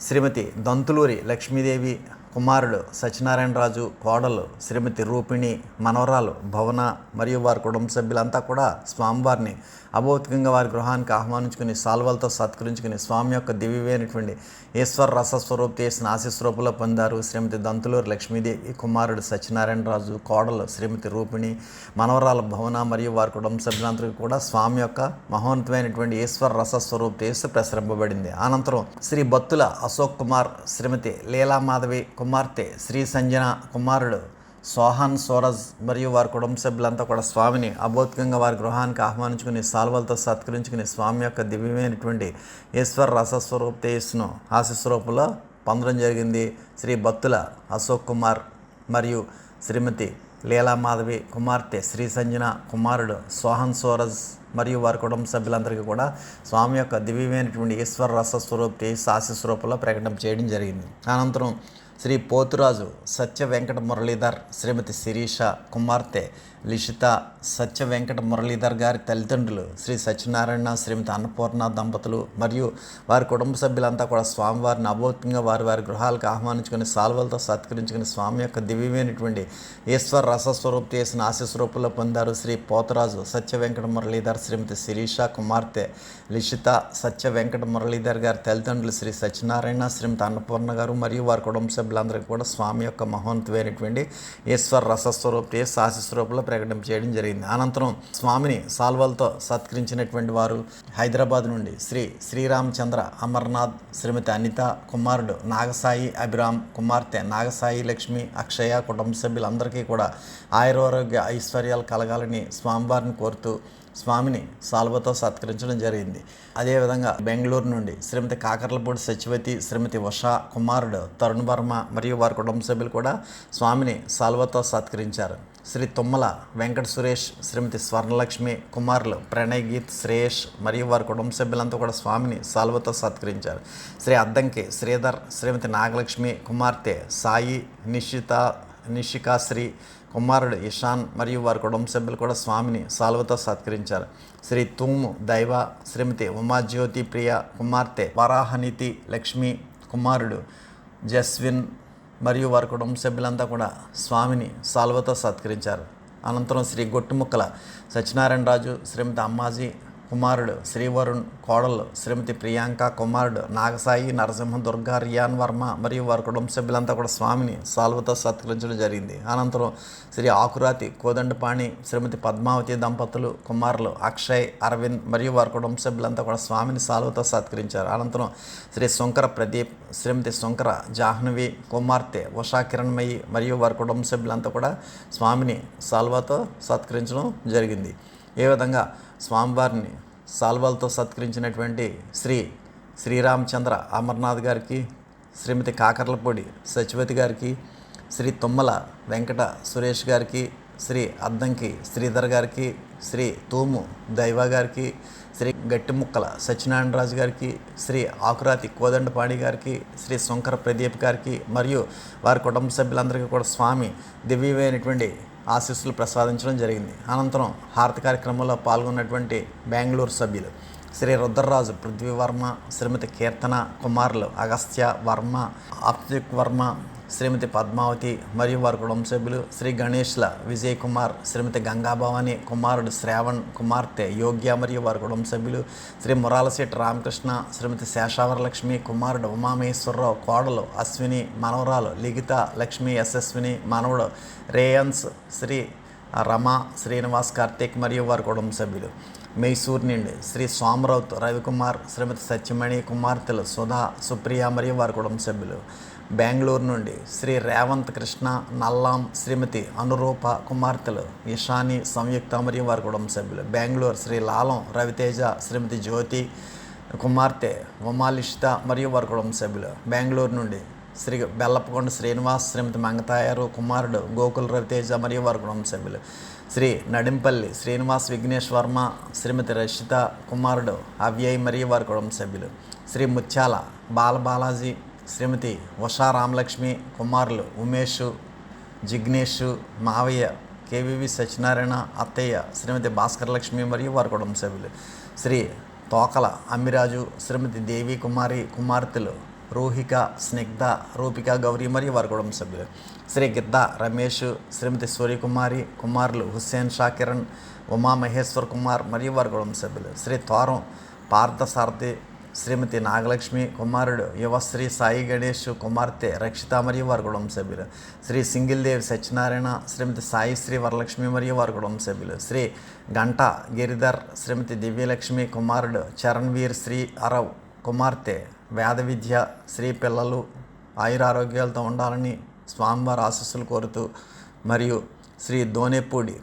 శ్రీమతి దంతులూరి లక్ష్మీదేవి, కుమారుడు సత్యనారాయణరాజు, కోడలు శ్రీమతి రూపిణి, మనవరాలు భవన మరియు వారి కుటుంబ సభ్యులంతా కూడా స్వామివారిని అభౌతికంగా వారి గృహానికి ఆహ్వానించుకుని సాల్వలతో సత్కరించుకుని స్వామి యొక్క దివ్యమైనటువంటి ఈశ్వర రస స్వరూపేసిన ఆశీస్వరూపంలో పొందారు. శ్రీమతి దంతులూరి లక్ష్మీదేవి, కుమారుడు సత్యనారాయణరాజు, కోడలు శ్రీమతి రూపిణి, మనవరాలు భవన మరియు వారి కుటుంబ సభ్యులందరికీ కూడా స్వామి యొక్క మహోన్నతమైనటువంటి ఈశ్వర రస స్వరూపేసి ప్రసరింపబడింది. అనంతరం శ్రీ బత్తుల అశోక్ కుమార్, శ్రీమతి లీలామాధవి, కుమార్తె శ్రీ సంజన, కుమారుడు సోహాన్ సోరజ్ మరియు వారి కుటుంబ సభ్యులంతా కూడా స్వామిని అభౌతికంగా వారి గృహానికి ఆహ్వానించుకుని సాల్వలతో సత్కరించుకుని స్వామి యొక్క దివ్యమైనటువంటి ఈశ్వర రసస్వరూపేసును ఆశీస్వరూపంలో పొందడం జరిగింది. శ్రీ బత్తుల అశోక్ కుమార్ మరియు శ్రీమతి లీలామాధవి, కుమార్తె శ్రీ సంజన, కుమారుడు సోహన్ సోరజ్ మరియు వారి కుటుంబ సభ్యులందరికీ కూడా స్వామి యొక్క దివ్యమైనటువంటి ఈశ్వర రసస్వరూపేసు ఆశీస్వరూపంలో ప్రకటన చేయడం జరిగింది. అనంతరం శ్రీ పోతురాజు సత్య వెంకట మురళీధర్, శ్రీమతి శిరీష, కుమార్తె లిషిత, సత్య వెంకట మురళీధర్ గారి తల్లిదండ్రులు శ్రీ సత్యనారాయణ, శ్రీమతి అన్నపూర్ణ దంపతులు మరియు వారి కుటుంబ సభ్యులంతా కూడా స్వామివారిని అభౌతికంగా వారి వారి గృహాలకు ఆహ్వానించుకుని సాల్వలతో సత్కరించుకుని స్వామి యొక్క దివ్యమైనటువంటి ఈశ్వర రసస్వరూప చేసిన ఆశీస్వరూపంలో పొందారు. శ్రీ పోతరాజు సత్య వెంకట మురళీధర్, శ్రీమతి శిరీష, కుమార్తె లిషిత, సత్య వెంకట మురళీధర్ గారి తల్లిదండ్రులు శ్రీ సత్యనారాయణ, శ్రీమతి అన్నపూర్ణ గారు మరియు వారి కుటుంబ సభ్యులందరికీ కూడా స్వామి యొక్క మహోన్నతమైనటువంటి ఈశ్వర రసస్వరూప చేసి ఆశీస్వరూపంలో ప్రకటన చేయడం జరిగింది. అనంతరం స్వామిని సాల్వలతో సత్కరించినటువంటి వారు హైదరాబాద్ నుండి శ్రీ శ్రీరామచంద్ర అమర్నాథ్, శ్రీమతి అనిత, కుమారుడు నాగసాయి అభిరామ్, కుమార్తె నాగసాయి లక్ష్మి, అక్షయ కుటుంబ సభ్యులందరికీ కూడా ఆయురారోగ్య ఐశ్వర్యాలు కలగాలని స్వామివారిని కోరుతూ స్వామిని సాల్వతో సత్కరించడం జరిగింది. అదేవిధంగా బెంగళూరు నుండి శ్రీమతి కాకర్లపూడి సచివతి, శ్రీమతి ఉషా, కుమారుడు తరుణ్ వర్మ మరియు వారి కుటుంబ సభ్యులు కూడా స్వామిని సాల్వతో సత్కరించారు. శ్రీ తుమ్మల వెంకట సురేష్, శ్రీమతి స్వర్ణలక్ష్మి, కుమారులు ప్రణయ్ గీత్, శ్రేయష్ మరియు వారి కుటుంబ సభ్యులంతా కూడా స్వామిని సాల్వతో సత్కరించారు. శ్రీ అద్దంకి శ్రీధర్, శ్రీమతి నాగలక్ష్మి, కుమార్తె సాయి నిషికాశ్రీ, కుమారుడు ఇషాన్ మరియు వారి కుటుంబ సభ్యులు కూడా స్వామిని సాల్వతో సత్కరించారు. శ్రీ తుమ్ము దైవ, శ్రీమతి ఉమాజ్యోతి ప్రియ, కుమార్తె వరాహనితి లక్ష్మి, కుమారుడు జస్విన్ మరియు వారి కుటుంబ సభ్యులంతా కూడా స్వామిని సాల్వతో సత్కరించారు. అనంతరం శ్రీ గొట్టుముక్కల సత్యనారాయణరాజు, శ్రీమతి అమ్మాజీ, కుమారుడు శ్రీవరుణ్, కోడలు శ్రీమతి ప్రియాంక, కుమారుడు నాగసాయి నరసింహ, దుర్గా, రియాన్ వర్మ మరియు వారి కుటుంబ సభ్యులంతా కూడా స్వామిని సాల్వతో సత్కరించడం జరిగింది. అనంతరం శ్రీ ఆకురాతి కోదండపాణి, శ్రీమతి పద్మావతి దంపతులు, కుమారులు అక్షయ్, అరవింద్ మరియు వారి కుటుంబ సభ్యులంతా కూడా స్వామిని సాల్వతో సత్కరించారు. అనంతరం శ్రీ శంకర ప్రదీప్, శ్రీమతి శంకర జాహ్నవి, కుమార్తె ఉషా కిరణ్మయి మరియు వారి కుటుంబ సభ్యులంతా కూడా స్వామిని సాల్వతో సత్కరించడం జరిగింది. ఏ విధంగా స్వామివారిని సాల్వాలతో సత్కరించినటువంటి శ్రీరామచంద్ర అమర్నాథ్ గారికి, శ్రీమతి కాకర్లపూడి సచివతి గారికి, శ్రీ తుమ్మల వెంకట సురేష్ గారికి, శ్రీ అద్దంకి శ్రీధర్ గారికి, శ్రీ తూము దైవ గారికి, శ్రీ గట్టిముక్కల సత్యనారాయణరాజు గారికి, శ్రీ ఆకురాతి కోదండపాణి గారికి, శ్రీ శంకర ప్రదీప్ గారికి మరియు వారి కుటుంబ సభ్యులందరికీ కూడా స్వామి దివ్యమైనటువంటి ఆశీస్సులు ప్రసాదించడం జరిగింది. అనంతరం హారతి కార్యక్రమంలో పాల్గొన్నటువంటి బెంగళూరు సభ్యులు శ్రీ రుద్రరాజు పృథ్వీవర్మ, శ్రీమతి కీర్తన కుమారులు అగస్త్య వర్మ, అప్తిక్ వర్మ, శ్రీమతి పద్మావతి మరియు వారి కుటుంబ సభ్యులు. శ్రీ గణేష్ల విజయ్ కుమార్, శ్రీమతి గంగాభవాని, కుమారుడు శ్రావణ్, కుమార్తె యోగ్య మరియు వారి కుటుంబ సభ్యులు. శ్రీ మురాలశెట్టి రామకృష్ణ, శ్రీమతి శేషావరలక్ష్మి, కుమారుడు ఉమామహేశ్వరరావు, కోడలు అశ్విని, మనవరాలు లిఖిత లక్ష్మి యశస్విని, మనవడు రేయన్స్, శ్రీ రమ శ్రీనివాస్ కార్తీక్ మరియు వారి కుటుంబ సభ్యులు. మైసూర్ నుండి శ్రీ సోమరౌత్ రవికుమార్, శ్రీమతి సత్యమణి, కుమార్తెలు సుధా, సుప్రియ మరియు వారి కుటుంబ సభ్యులు. బెంగళూరు నుండి శ్రీ రేవంత్ కృష్ణ, నల్లాం, శ్రీమతి అనురూప, కుమార్తెలు ఇషాని, సంయుక్త మరియు వారి కుటుంబ సభ్యులు. బెంగళూరు శ్రీ లాలం రవితేజ, శ్రీమతి జ్యోతి, కుమార్తె ఉమాలిషిత మరియు వారి కుటుంబ సభ్యులు. బెంగళూరు నుండి శ్రీ బెల్లపకొండ శ్రీనివాస్, శ్రీమతి మంగతాయారు, కుమారుడు గోకుల్ రవితేజ మరియు వారి కుటుంబ సభ్యులు. శ్రీ నడింపల్లి శ్రీనివాస్ విఘ్నేష్ వర్మ, శ్రీమతి రషిత, కుమారుడు అవ్యయ్ మరియు వారి కుటుంబ సభ్యులు. శ్రీ ముత్యాల బాలబాలాజీ, శ్రీమతి ఉషా రామలక్ష్మి, కుమారులు ఉమేష్, జిగ్నేష్, మావయ్య, కేవీవి సత్యనారాయణ, అత్తయ్య శ్రీమతి భాస్కర్ లక్ష్మి మరియు వారి కుటుంబ సభ్యులు. శ్రీ తోకల అమ్మిరాజు, శ్రీమతి దేవి కుమారి, కుమార్తెలు రూహిక, స్నిగ్ధ, రూపిక గౌరీ మరియు వారి కుటుంబ సభ్యులు. శ్రీ గిద్ద రమేష్, శ్రీమతి సూర్యకుమారి, కుమారులు హుస్సేన్ షాకిరణ్, ఉమామహేశ్వర్ కుమార్ మరియు వారి కుటుంబ సభ్యులు. శ్రీ తోరం పార్థసారథి, శ్రీమతి నాగలక్ష్మి, కుమారుడు యువశ్రీ సాయి గణేష్, కుమార్తె రక్షిత మరియు వారి కుటుంబ సభ్యులు. శ్రీ సింగిల్దేవి సత్యనారాయణ, శ్రీమతి సాయి శ్రీ వరలక్ష్మి మరియు వారి కుటుంబ సభ్యులు. శ్రీ గంట గిరిధర్, శ్రీమతి దివ్యలక్ష్మి, కుమారుడు చరణ్వీర్ శ్రీ అరవ్, కుమార్తె వేద విద్య. శ్రీ పిల్లలు ఆయురారోగ్యాలతో ఉండాలని స్వామివారి ఆశీస్సులు కోరుతూ మరియు శ్రీ దోనేపూడి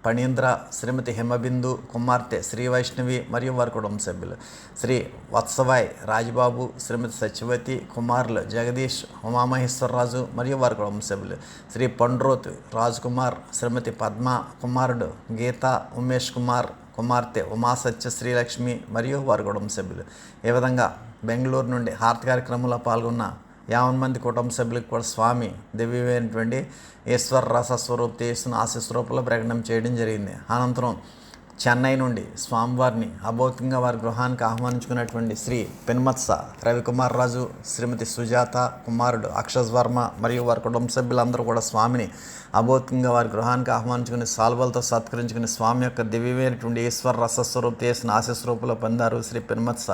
పణీంద్ర, శ్రీమతి హిమబిందు, కుమార్తె శ్రీ వైష్ణవి మరియు వారి కుటుంబ సభ్యులు. శ్రీ వత్సవాయ్ రాజబాబు, శ్రీమతి సత్యవతి, కుమారులు జగదీష్, ఉమామహేశ్వరరాజు మరియు వారి కుటుంబ సభ్యులు. శ్రీ పండ్రోత్ రాజ్కుమార్, శ్రీమతి పద్మ, కుమారుడు గీత, ఉమేష్ కుమార్, కుమార్తె ఉమాసత్య శ్రీలక్ష్మి మరియు వారి కుటుంబ సభ్యులు. ఈ విధంగా బెంగళూరు నుండి హారతి కార్యక్రమంలో పాల్గొన్న 50 మంది కుటుంబ సభ్యులకు కూడా స్వామి దివ్యమైనటువంటి ఈశ్వర రసస్వరూప్ తీసుకుని ఆశీస్వరూపంలో ప్రకటన చేయడం జరిగింది. అనంతరం చెన్నై నుండి స్వామివారిని అభౌతికంగా వారి గృహానికి ఆహ్వానించుకున్నటువంటి శ్రీ పెన్మత్స రవికుమార్ రాజు, శ్రీమతి సుజాత, కుమారుడు అక్షజ్ వర్మ మరియు వారి కుటుంబ సభ్యులందరూ కూడా స్వామిని అభౌతికంగా వారి గృహానికి ఆహ్వానించుకుని సాల్వలతో సత్కరించుకుని స్వామి యొక్క దివ్యమైనటువంటి ఈశ్వర రసస్వరూప్ చేసిన ఆశీస్వరూపంలో పొందారు. శ్రీ పెన్మత్స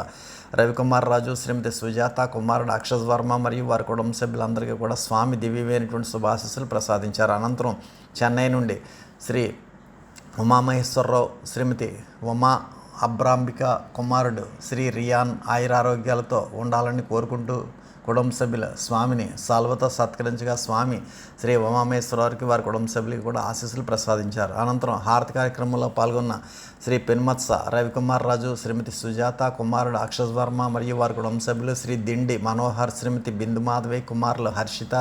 రవికుమార్ రాజు, శ్రీమతి సుజాత, కుమారుడు అక్షజ్ వర్మ మరియు వారి కుటుంబ సభ్యులందరికీ కూడా స్వామి దివ్యమైనటువంటి శుభాశీస్సులు ప్రసాదించారు. అనంతరం చెన్నై నుండి శ్రీ ఉమామహేశ్వరరావు, శ్రీమతి ఉమా అబ్రాంబిక, కుమారుడు శ్రీ రియాన్ ఆయురారోగ్యాలతో ఉండాలని కోరుకుంటూ కుటుంబ సభ్యుల స్వామిని సాల్వతో సత్కరించగా స్వామి శ్రీ ఉమామహేశ్వరరావుకి వారి కుటుంబ సభ్యులకి కూడా ఆశీస్సులు ప్రసాదించారు. అనంతరం హారతి కార్యక్రమంలో పాల్గొన్న శ్రీ పెన్మత్స రవికుమార్ రాజు, శ్రీమతి సుజాత, కుమారుడు అక్షజ్ వర్మ మరియు వారి కుటుంబ సభ్యులు. శ్రీ దిండి మనోహర్, శ్రీమతి బిందు మాధవి, కుమారులు హర్షిత,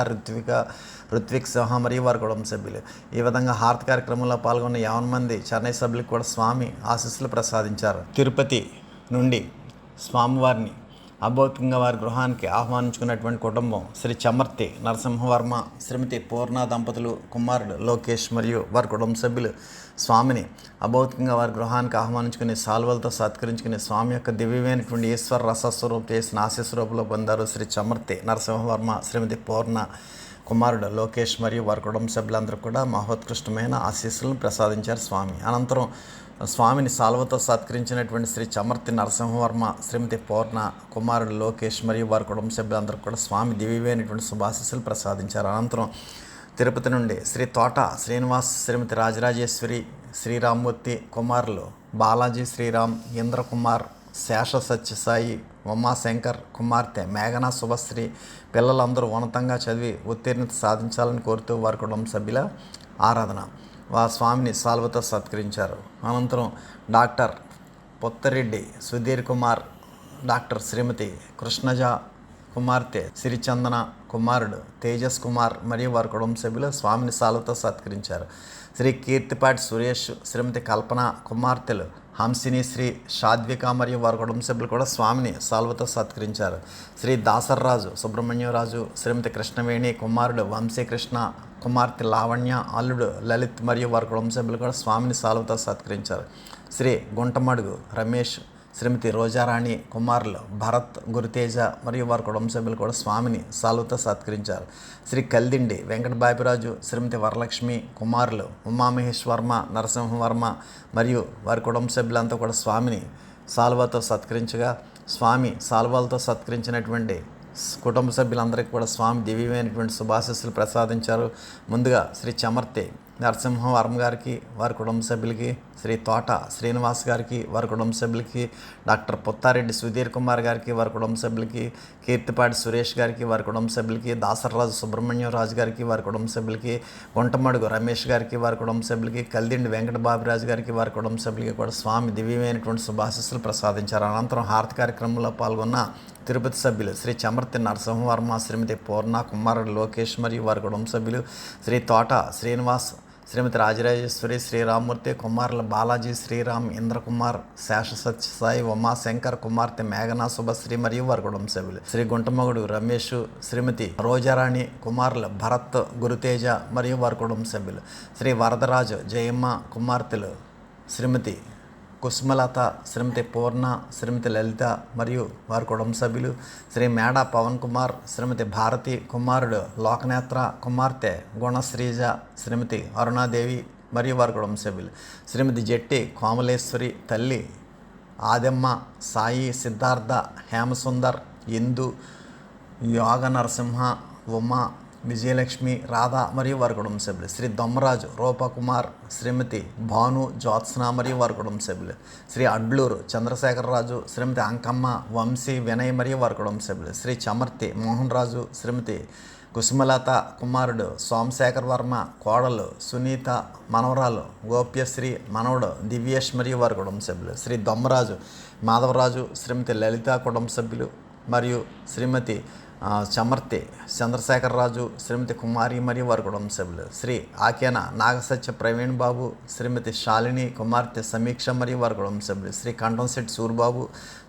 ఋత్విక్ సింహ మరియు వారి కుటుంబ సభ్యులు. ఈ విధంగా హారతి కార్యక్రమంలో పాల్గొన్న 50 మంది చెన్నై సభ్యులకు కూడా స్వామి ఆశీస్సులు ప్రసాదించారు. తిరుపతి నుండి స్వామివారిని అభౌతికంగా వారి గృహానికి ఆహ్వానించుకున్నటువంటి కుటుంబం శ్రీ చమర్తి నరసింహవర్మ, శ్రీమతి పూర్ణ దంపతులు, కుమారుడు లోకేష్ మరియు వారి కుటుంబ సభ్యులు స్వామిని అభౌతికంగా వారి గృహానికి ఆహ్వానించుకుని సాల్వలతో సత్కరించుకుని స్వామి యొక్క దివ్యమైనటువంటి ఈశ్వర రసస్వరూప్ చేసిన ఆశీస్వరూపంలో పొందారు. శ్రీ చమర్తి నరసింహవర్మ, శ్రీమతి పూర్ణ, కుమారుడు లోకేష్ మరియు వారి కుటుంబ సభ్యులందరూ కూడా మహోత్కృష్టమైన ఆశీస్సులను ప్రసాదించారు స్వామి. అనంతరం స్వామిని సాల్వతో సత్కరించినటువంటి శ్రీ చమర్తి నరసింహవర్మ, శ్రీమతి పూర్ణ, కుమారుడు లోకేష్ మరియు వారి కుటుంబ సభ్యులందరూ కూడా స్వామి దివ్యమైనటువంటి శుభాశీస్సులు ప్రసాదించారు. అనంతరం తిరుపతి నుండి శ్రీ తోట శ్రీనివాస్, శ్రీమతి రాజరాజేశ్వరి, శ్రీరామ్మూర్తి, కుమారులు బాలాజీ శ్రీరామ్, ఇంద్రకుమార్, శేష సత్యసాయి, ఉమాశంకర్, కుమార్తె మేఘనా శుభశ్రీ పిల్లలందరూ ఉన్నతంగా చదివి ఉత్తీర్ణత సాధించాలని కోరుతూ వారి కుటుంబ సభ్యుల ఆరాధన స్వామిని సాల్వతో సత్కరించారు. అనంతరం డాక్టర్ పొత్తరెడ్డి సుధీర్ కుమార్, డాక్టర్ శ్రీమతి కృష్ణజ, కుమార్తె సిరిచందన, కుమారుడు తేజస్ కుమార్ మరియు వారి కుటుంబ సభ్యులు స్వామిని సాల్వతో సత్కరించారు. శ్రీ కీర్తిపాటి సురేష్, శ్రీమతి కల్పన, కుమార్తెలు హంసిని శ్రీ షాద్విక మరియు వారి కుటుంబ సభ్యులు కూడా స్వామిని సాల్వతో సత్కరించారు. శ్రీ దాసర్రాజు సుబ్రహ్మణ్యరాజు, శ్రీమతి కృష్ణవేణి, కుమారుడు వంశీకృష్ణ, కుమార్తె లావణ్య, అల్లుడు లలిత్ మరియు వారి కుటుంబ సభ్యులు కూడా స్వామిని సాల్వతో సత్కరించారు. శ్రీ గుంటమడుగు రమేష్, శ్రీమతి రోజారాణి కుమారులు భరత్, గురుతేజ మరియు వారి కుటుంబ సభ్యులు కూడా స్వామిని సాలుతో సత్కరించారు. శ్రీ కల్దిండి వెంకట బాపిరాజు, శ్రీమతి వరలక్ష్మి కుమారులు ఉమామహేశ్వర్మ, నరసింహవర్మ మరియు వారి కుటుంబ సభ్యులంతా కూడా స్వామిని సాల్వాతో సత్కరించగా, స్వామి సాల్వాలతో సత్కరించినటువంటి కుటుంబ సభ్యులందరికీ కూడా స్వామి దివ్యమైనటువంటి శుభాశీస్సులు ప్రసాదించారు. ముందుగా శ్రీ చమర్తి నరసింహవర్మ గారికి, వారి కుటుంబ సభ్యులకి, శ్రీ తోట శ్రీనివాస్ గారికి, వారి కుటుంబ సభ్యులకి, డాక్టర్ పుత్తారెడ్డి సుధీర్ కుమార్ గారికి, వారి కుటుంబ సభ్యులకి, కీర్తిపాటి సురేష్ గారికి, వారి కుటుంబ సభ్యులకి, దాసరరాజు సుబ్రహ్మణ్యం రాజు గారికి, వారి కుటుంబ సభ్యులకి, గుంటమడుగు రమేష్ గారికి, వారి కుటుంబ సభ్యులకి, కల్దిండి వెంకట బాబిరాజు గారికి, వారి కుటుంబ సభ్యులకి కూడా స్వామి దివ్యమైనటువంటి శుభాశీస్సులు ప్రసాదించారు. అనంతరం హారతి కార్యక్రమంలో పాల్గొన్న తిరుపతి సభ్యులు శ్రీ చమర్తి నరసింహవర్మ, శ్రీమతి పూర్ణ, కుమారుడు లోకేష్ మరియు వారి కుటుంబ సభ్యులు, శ్రీ తోట శ్రీనివాస్, శ్రీమతి రాజరాజేశ్వరి, శ్రీరామూర్తి, కుమారుల బాలాజీ, శ్రీరామ్, ఇంద్రకుమార్, శేష సత్యసాయి, ఉమాశంకర్, కుమార్తె మేఘనా, శుభశ్రీ మరియు వారి కుటుంబ సభ్యులు, శ్రీ గుంటమగుడు రమేష్, శ్రీమతి రోజారాణి, కుమారులు భరత్, గురుతేజ మరియు వారి కుటుంబ సభ్యులు, శ్రీ వరదరాజు, జయమ్మ, కుమార్తెలు శ్రీమతి కుసుమలత, శ్రీమతి పూర్ణ, శ్రీమతి లలిత మరియు వారి కుటుంబ సభ్యులు, శ్రీ మేడ పవన్ కుమార్, శ్రీమతి భారతి, కుమారుడు లోకనేత్ర, కుమార్తె గుణశ్రీజ, శ్రీమతి అరుణాదేవి మరియు వారి కుటుంబ సభ్యులు, శ్రీమతి జట్టి కోమలేశ్వరి, తల్లి ఆదెమ్మ, సాయి, సిద్ధార్థ, హేమసుందర్, ఇందు, యోగ నరసింహ, ఉమా, విజయలక్ష్మి, రాధ మరియు వారి కుటుంబ సభ్యులు, శ్రీ దొమ్మరాజు, రూపకుమార్, శ్రీమతి భాను, జ్యోత్స్న మరియు వారి కుటుంబ సభ్యులు, శ్రీ అడ్లూరు చంద్రశేఖరరాజు, శ్రీమతి అంకమ్మ, వంశీ, వినయ్ మరియు వారి కుటుంబ సభ్యులు, శ్రీ చమర్తి మోహన్ రాజు, శ్రీమతి కుసుమలత, కుమారుడు సోమశేఖర్ వర్మ, కోడలు సునీత, మనవరాలు గోప్యశ్రీ, మనవడు దివ్యేష్ మరియు వారి కుటుంబ సభ్యులు, శ్రీ దొమ్మరాజు మాధవరాజు, శ్రీమతి లలిత కుటుంబ సభ్యులు మరియు శ్రీమతి చమర్తి చంద్రశేఖరరాజు, శ్రీమతి కుమారి మరియు వారి కుటుంబ సభ్యులు, శ్రీ ఆకేన నాగసత్య ప్రవీణ్ బాబు, శ్రీమతి శాలిని, కుమార్తె సమీక్ష మరియు వారి కుటుంబ సభ్యులు, శ్రీ కంఠంశెట్టి సూర్బాబు,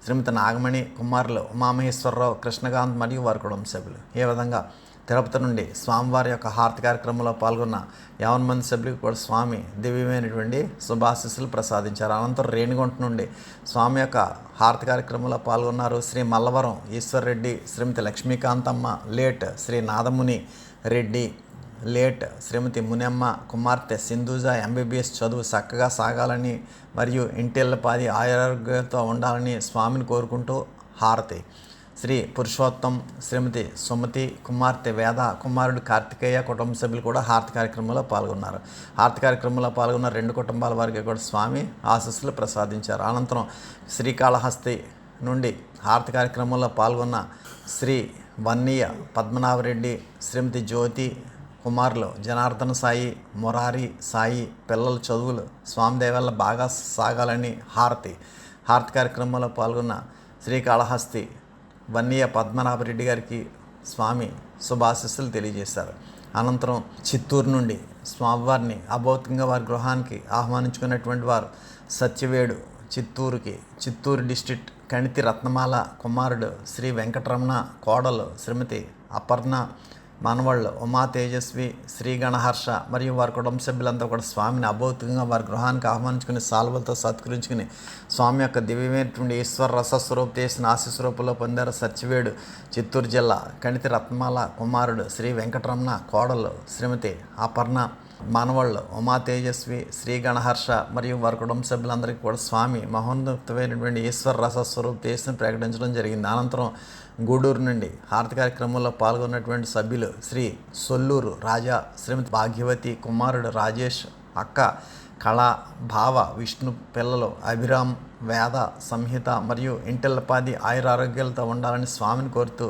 శ్రీమతి నాగమణి, కుమారులు ఉమామహేశ్వరరావు, కృష్ణకాంత్ మరియు వారి కుటుంబ సభ్యులు. ఈ విధంగా తిరుపతి నుండి స్వామివారి యొక్క హారతి కార్యక్రమంలో పాల్గొన్న 50 మంది సభ్యులకు కూడా స్వామి దివ్యమైనటువంటి శుభాశీస్సులు ప్రసాదించారు. అనంతరం రేణిగుంట నుండి స్వామి యొక్క హారతి కార్యక్రమంలో పాల్గొన్నారు శ్రీ మల్లవరం ఈశ్వర్ రెడ్డి, శ్రీమతి లక్ష్మీకాంతమ్మ, లేట్ శ్రీ నాదముని రెడ్డి, లేట్ శ్రీమతి మునెమ్మ, కుమార్తె సింధూజ ఎంబీబీఎస్ చదువు చక్కగా సాగాలని మరియు ఇంటిల్లపాది ఆరోగ్యంతో ఉండాలని స్వామిని కోరుకుంటూ హారతి. శ్రీ పురుషోత్తం, శ్రీమతి సుమతి, కుమార్తె వేద, కుమారుడు కార్తికేయ కుటుంబ సభ్యులు కూడా హారతి కార్యక్రమంలో పాల్గొన్నారు. హారతి కార్యక్రమంలో పాల్గొన్న 2 కుటుంబాల వారికి కూడా స్వామి ఆశీస్సులు ప్రసాదించారు. అనంతరం శ్రీకాళహస్తి నుండి హారతి కార్యక్రమంలో పాల్గొన్న శ్రీ వన్నీయ పద్మనాభరెడ్డి, శ్రీమతి జ్యోతి, కుమారులు జనార్దన సాయి, మురారి సాయి, పిల్లల చదువులు స్వామి దయ వల్ల బాగా సాగాలని హారతి కార్యక్రమంలో పాల్గొన్న శ్రీకాళహస్తి వన్నీయ పద్మనాభరెడ్డి గారికి స్వామి శుభాశీస్సులు తెలియజేశారు. అనంతరం చిత్తూరు నుండి స్వామివారిని అభౌతికంగా వారి గృహానికి ఆహ్వానించుకున్నటువంటి వారు సత్యవేడు చిత్తూరు డిస్ట్రిక్ట్ కణితి రత్నమాల, కుమారుడు శ్రీ వెంకటరమణ, కోడలు శ్రీమతి అపర్ణ, మనవళ్ళు ఉమా తేజస్వి, శ్రీ గణహర్ష మరియు వారి కుటుంబ సభ్యులంతా కూడా స్వామిని అభౌతికంగా వారి గృహానికి ఆహ్వానించుకుని సాల్వలతో సత్కరించుకుని స్వామి యొక్క దివ్యమైనటువంటి ఈశ్వర రసస్వరూప చేసిన ఆశీస్వరూపంలో పొందారు. సత్యవేడు చిత్తూరు జిల్లా కణితి రత్నమాల, కుమారుడు శ్రీ వెంకటరమణ, కోడలు శ్రీమతి అపర్ణ, మనవళ్ళు ఉమా తేజస్వి, శ్రీ గణహర్ష మరియు వారి కుటుంబ సభ్యులందరికీ కూడా స్వామి మహోన్నతమైనటువంటి ఈశ్వర రసస్వరూప చేసిన ప్రకటించడం జరిగింది. అనంతరం గూడూరు నుండి హారతి కార్యక్రమంలో పాల్గొన్నటువంటి సభ్యులు శ్రీ సొల్లూరు రాజా, శ్రీమతి భాగ్యవతి, కుమారుడు రాజేష్, అక్క కళ, భావ, విష్ణు, పిల్లలు అభిరామ్, వేద, సంహిత మరియు ఇంటిల్లపాది ఆయురారోగ్యాలతో ఉండాలని స్వామిని కోరుతూ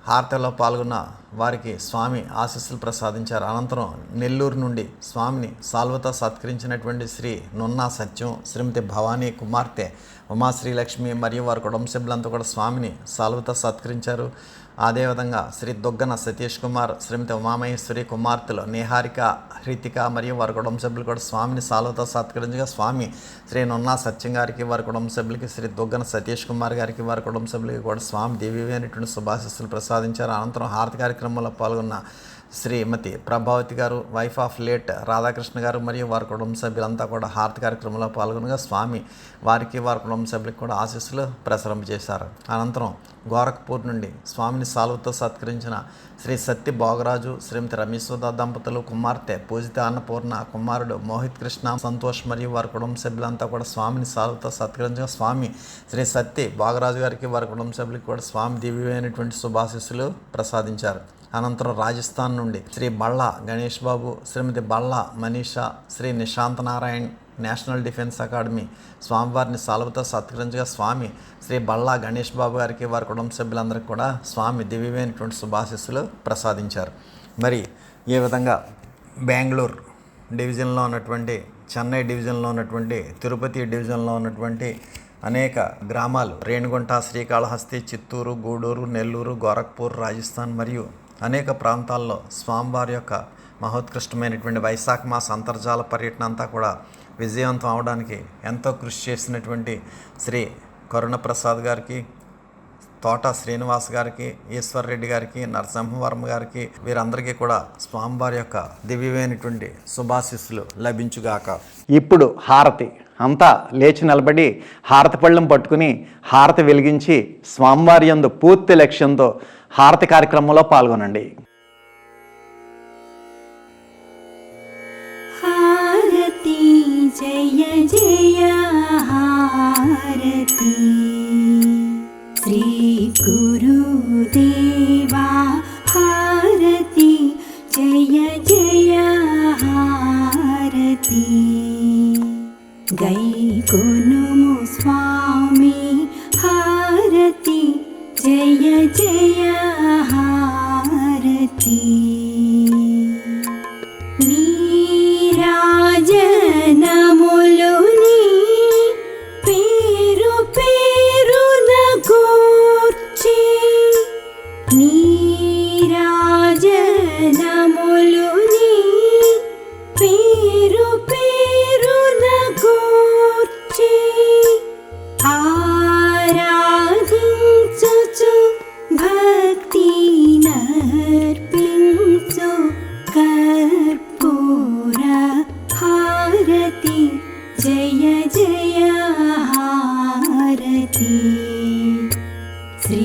హారతిలో పాల్గొన్న వారికి స్వామి ఆశీస్సులు ప్రసాదించారు. అనంతరం నెల్లూరు నుండి స్వామిని సాల్వతో సత్కరించినటువంటి శ్రీ నున్నా సత్యం, శ్రీమతి భవానీ, కుమార్తె ఉమాశ్రీలక్ష్మి మరియు వారి కుటుంబ సభ్యులంతా కూడా స్వామిని సాల్వతో సత్కరించారు. అదేవిధంగా శ్రీ దుగ్గన సతీష్ కుమార్, శ్రీమతి ఉమామహేశ్వరి, కుమార్తెలు నిహారిక, హృతిక మరియు వారి కుటుంబ సభ్యులు కూడా స్వామిని సాల్వతో సత్కరించగా స్వామి శ్రీ నున్నా సత్యం గారికి, వారి కుటుంబ సభ్యులకి, శ్రీ దుగ్గన సతీష్ కుమార్ గారికి, వారి కుటుంబ సభ్యులకి కూడా స్వామి దివ్యమైనటువంటి శుభాశీస్సులు ప్రసాదించారు. అనంతరం హారతి కార్యక్రమంలో పాల్గొన్న శ్రీమతి ప్రభావతి గారు, వైఫ్ ఆఫ్ లేట్ రాధాకృష్ణ గారు మరియు వారి కుటుంబ సభ్యులంతా కూడా హారతి కార్యక్రమంలో పాల్గొనగా స్వామి వారికి వారి కుటుంబ సభ్యులకు కూడా ఆశీస్సులు ప్రసరింపజేశారు. అనంతరం గోరఖ్పూర్ నుండి స్వామిని సాల్వతో సత్కరించిన శ్రీ సత్య భోగరాజు, శ్రీమతి రమేశ్వర దంపతులు, కుమార్తె పూజిత అన్నపూర్ణ, కుమారుడు మోహిత్ కృష్ణ సంతోష్ మరియు వారి కుటుంబ సభ్యులంతా కూడా స్వామిని సాల్వతో సత్కరించగా స్వామి శ్రీ సత్య భోగరాజు గారికి వారి కుటుంబ సభ్యులకు కూడా స్వామి దివ్యమైనటువంటి శుభాశీస్సులు ప్రసాదించారు. అనంతరం రాజస్థాన్ నుండి శ్రీ బళ్ళ Ganesh Babu, Shrimati Balla Manisha, Shri Nishant Narayan national defence academy స్వామివారిని సాల్వతో సత్కరించగా స్వామి శ్రీ బళ్ళ గణేష్ బాబు గారికి వారి కుటుంబ సభ్యులందరికీ కూడా స్వామి దివ్యమైనటువంటి శుభాశీస్సులు ప్రసాదించారు. మరి ఈ విధంగా బెంగళూరు డివిజన్లో ఉన్నటువంటి, చెన్నై డివిజన్లో ఉన్నటువంటి, తిరుపతి డివిజన్లో ఉన్నటువంటి అనేక గ్రామాలు రేణిగుంట, శ్రీకాళహస్తి, చిత్తూరు, గూడూరు, నెల్లూరు, గోరఖ్పూర్, రాజస్థాన్ మరియు అనేక ప్రాంతాల్లో స్వామివారి యొక్క మహోత్కృష్టమైనటువంటి వైశాఖ మాస అంతర్జాల పర్యటన అంతా కూడా విజయవంతం అవడానికి ఎంతో కృషి చేసినటువంటి శ్రీ కరుణప్రసాద్ గారికి, తోట శ్రీనివాస్ గారికి, ఈశ్వర్రెడ్డి గారికి, నరసింహవర్మ గారికి, వీరందరికీ కూడా స్వామివారి యొక్క దివ్యమైనటువంటి శుభాశీస్సులు లభించుగాక. ఇప్పుడు హారతి అంతా లేచి నిలబడి హారతి పళ్ళెం పట్టుకుని హారతి వెలిగించి స్వామివారి యందు పూర్తి లక్ష్యంతో హారతి కార్యక్రమంలో పాల్గొనండి. హారతి జయ జయ హారతి శ్రీ గురుదేవా హారతి జయ జయ హారతి గైకొనుము స్వామి హారతి జయ జయ హారతి నీరాజనములుని పేరు పేరున గూర్చి నీరాజనములుని పేరు పేరున గూర్చి ఆరాధించుచు భక్తి నర్పించు కర్పూర హారతి జయ జయ హారతి శ్రీ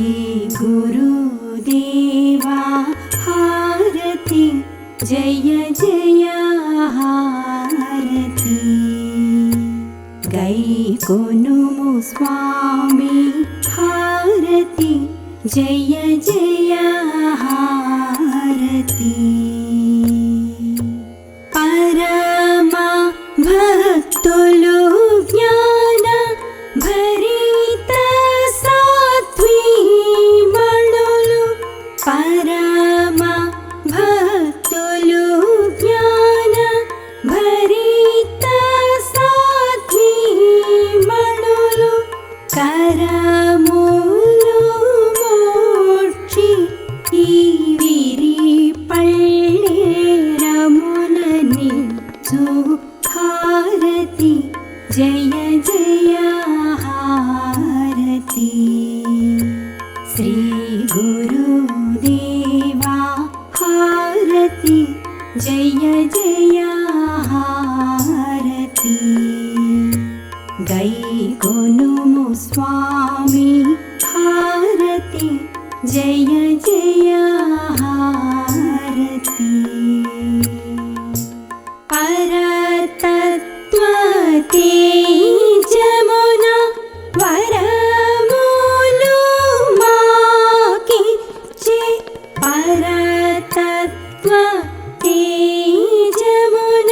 గురుదేవా హారతి జయ జయ హారతి గైకొనుము స్వామి హారతి జయ జయ హారతి పరమ భక్తులు జ్ఞాన భరిత సాత్వీమణులు పరమ భక్తులు జ్ఞాన భరిత సాత్వీమణులు కరములు మోక్షి ఈ విరి పళ్ళేరములని హారతి జయ జయ హారతి శ్రీ గురుదేవా హారతి జయ జయ హారతి గైకొనుము స్వామి హారతి జయ జయ హారతి పరతత్వ తేజమున వరములు మాకిచ్చే పరతత్వ తేజమున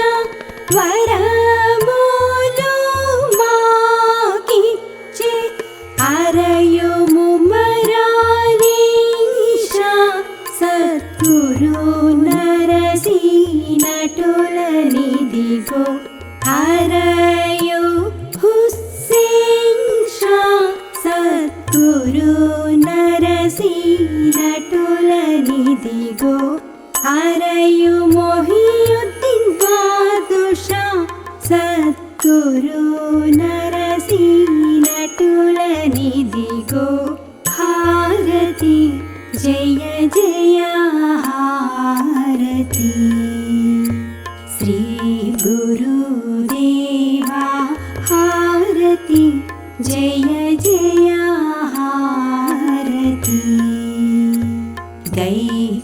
వరములు మాకిచ్చే అరయుము మరారీషా సద్గురు నరసీనటులనిదిగో అరయు హుస్సేన్ షా సద్గురు నరసీనటులనిదిగో అరయు మొహియుద్దీన్ బాదుషా సద్గురు నరసీనటులనిదిగో హారతి జయ జయ హారతి హారతి శ్రీ గురుదేవా హారతి జయ జయ హారతి గై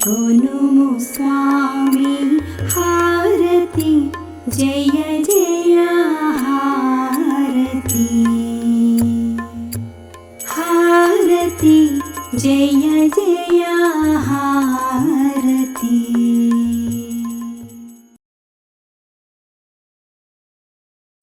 కొనుము స్వామి హారతి జయ జయ హారతి హారతి జయ జయ హారతి.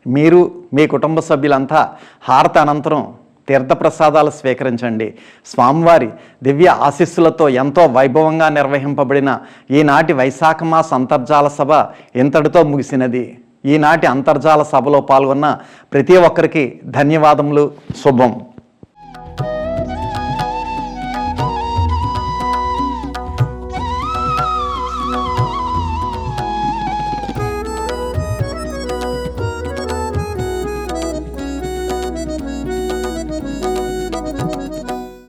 మీరు మీ కుటుంబ సభ్యులంతా హారతి అనంతరం తీర్థప్రసాదాలు స్వీకరించండి. స్వామివారి దివ్య ఆశీస్సులతో ఎంతో వైభవంగా నిర్వహింపబడిన ఈనాటి వైశాఖ మాస అంతర్జాల సభ ఇంతటితో ముగిసినది. ఈనాటి అంతర్జాల సభలో పాల్గొన్న ప్రతి ఒక్కరికి ధన్యవాదములు. శుభం.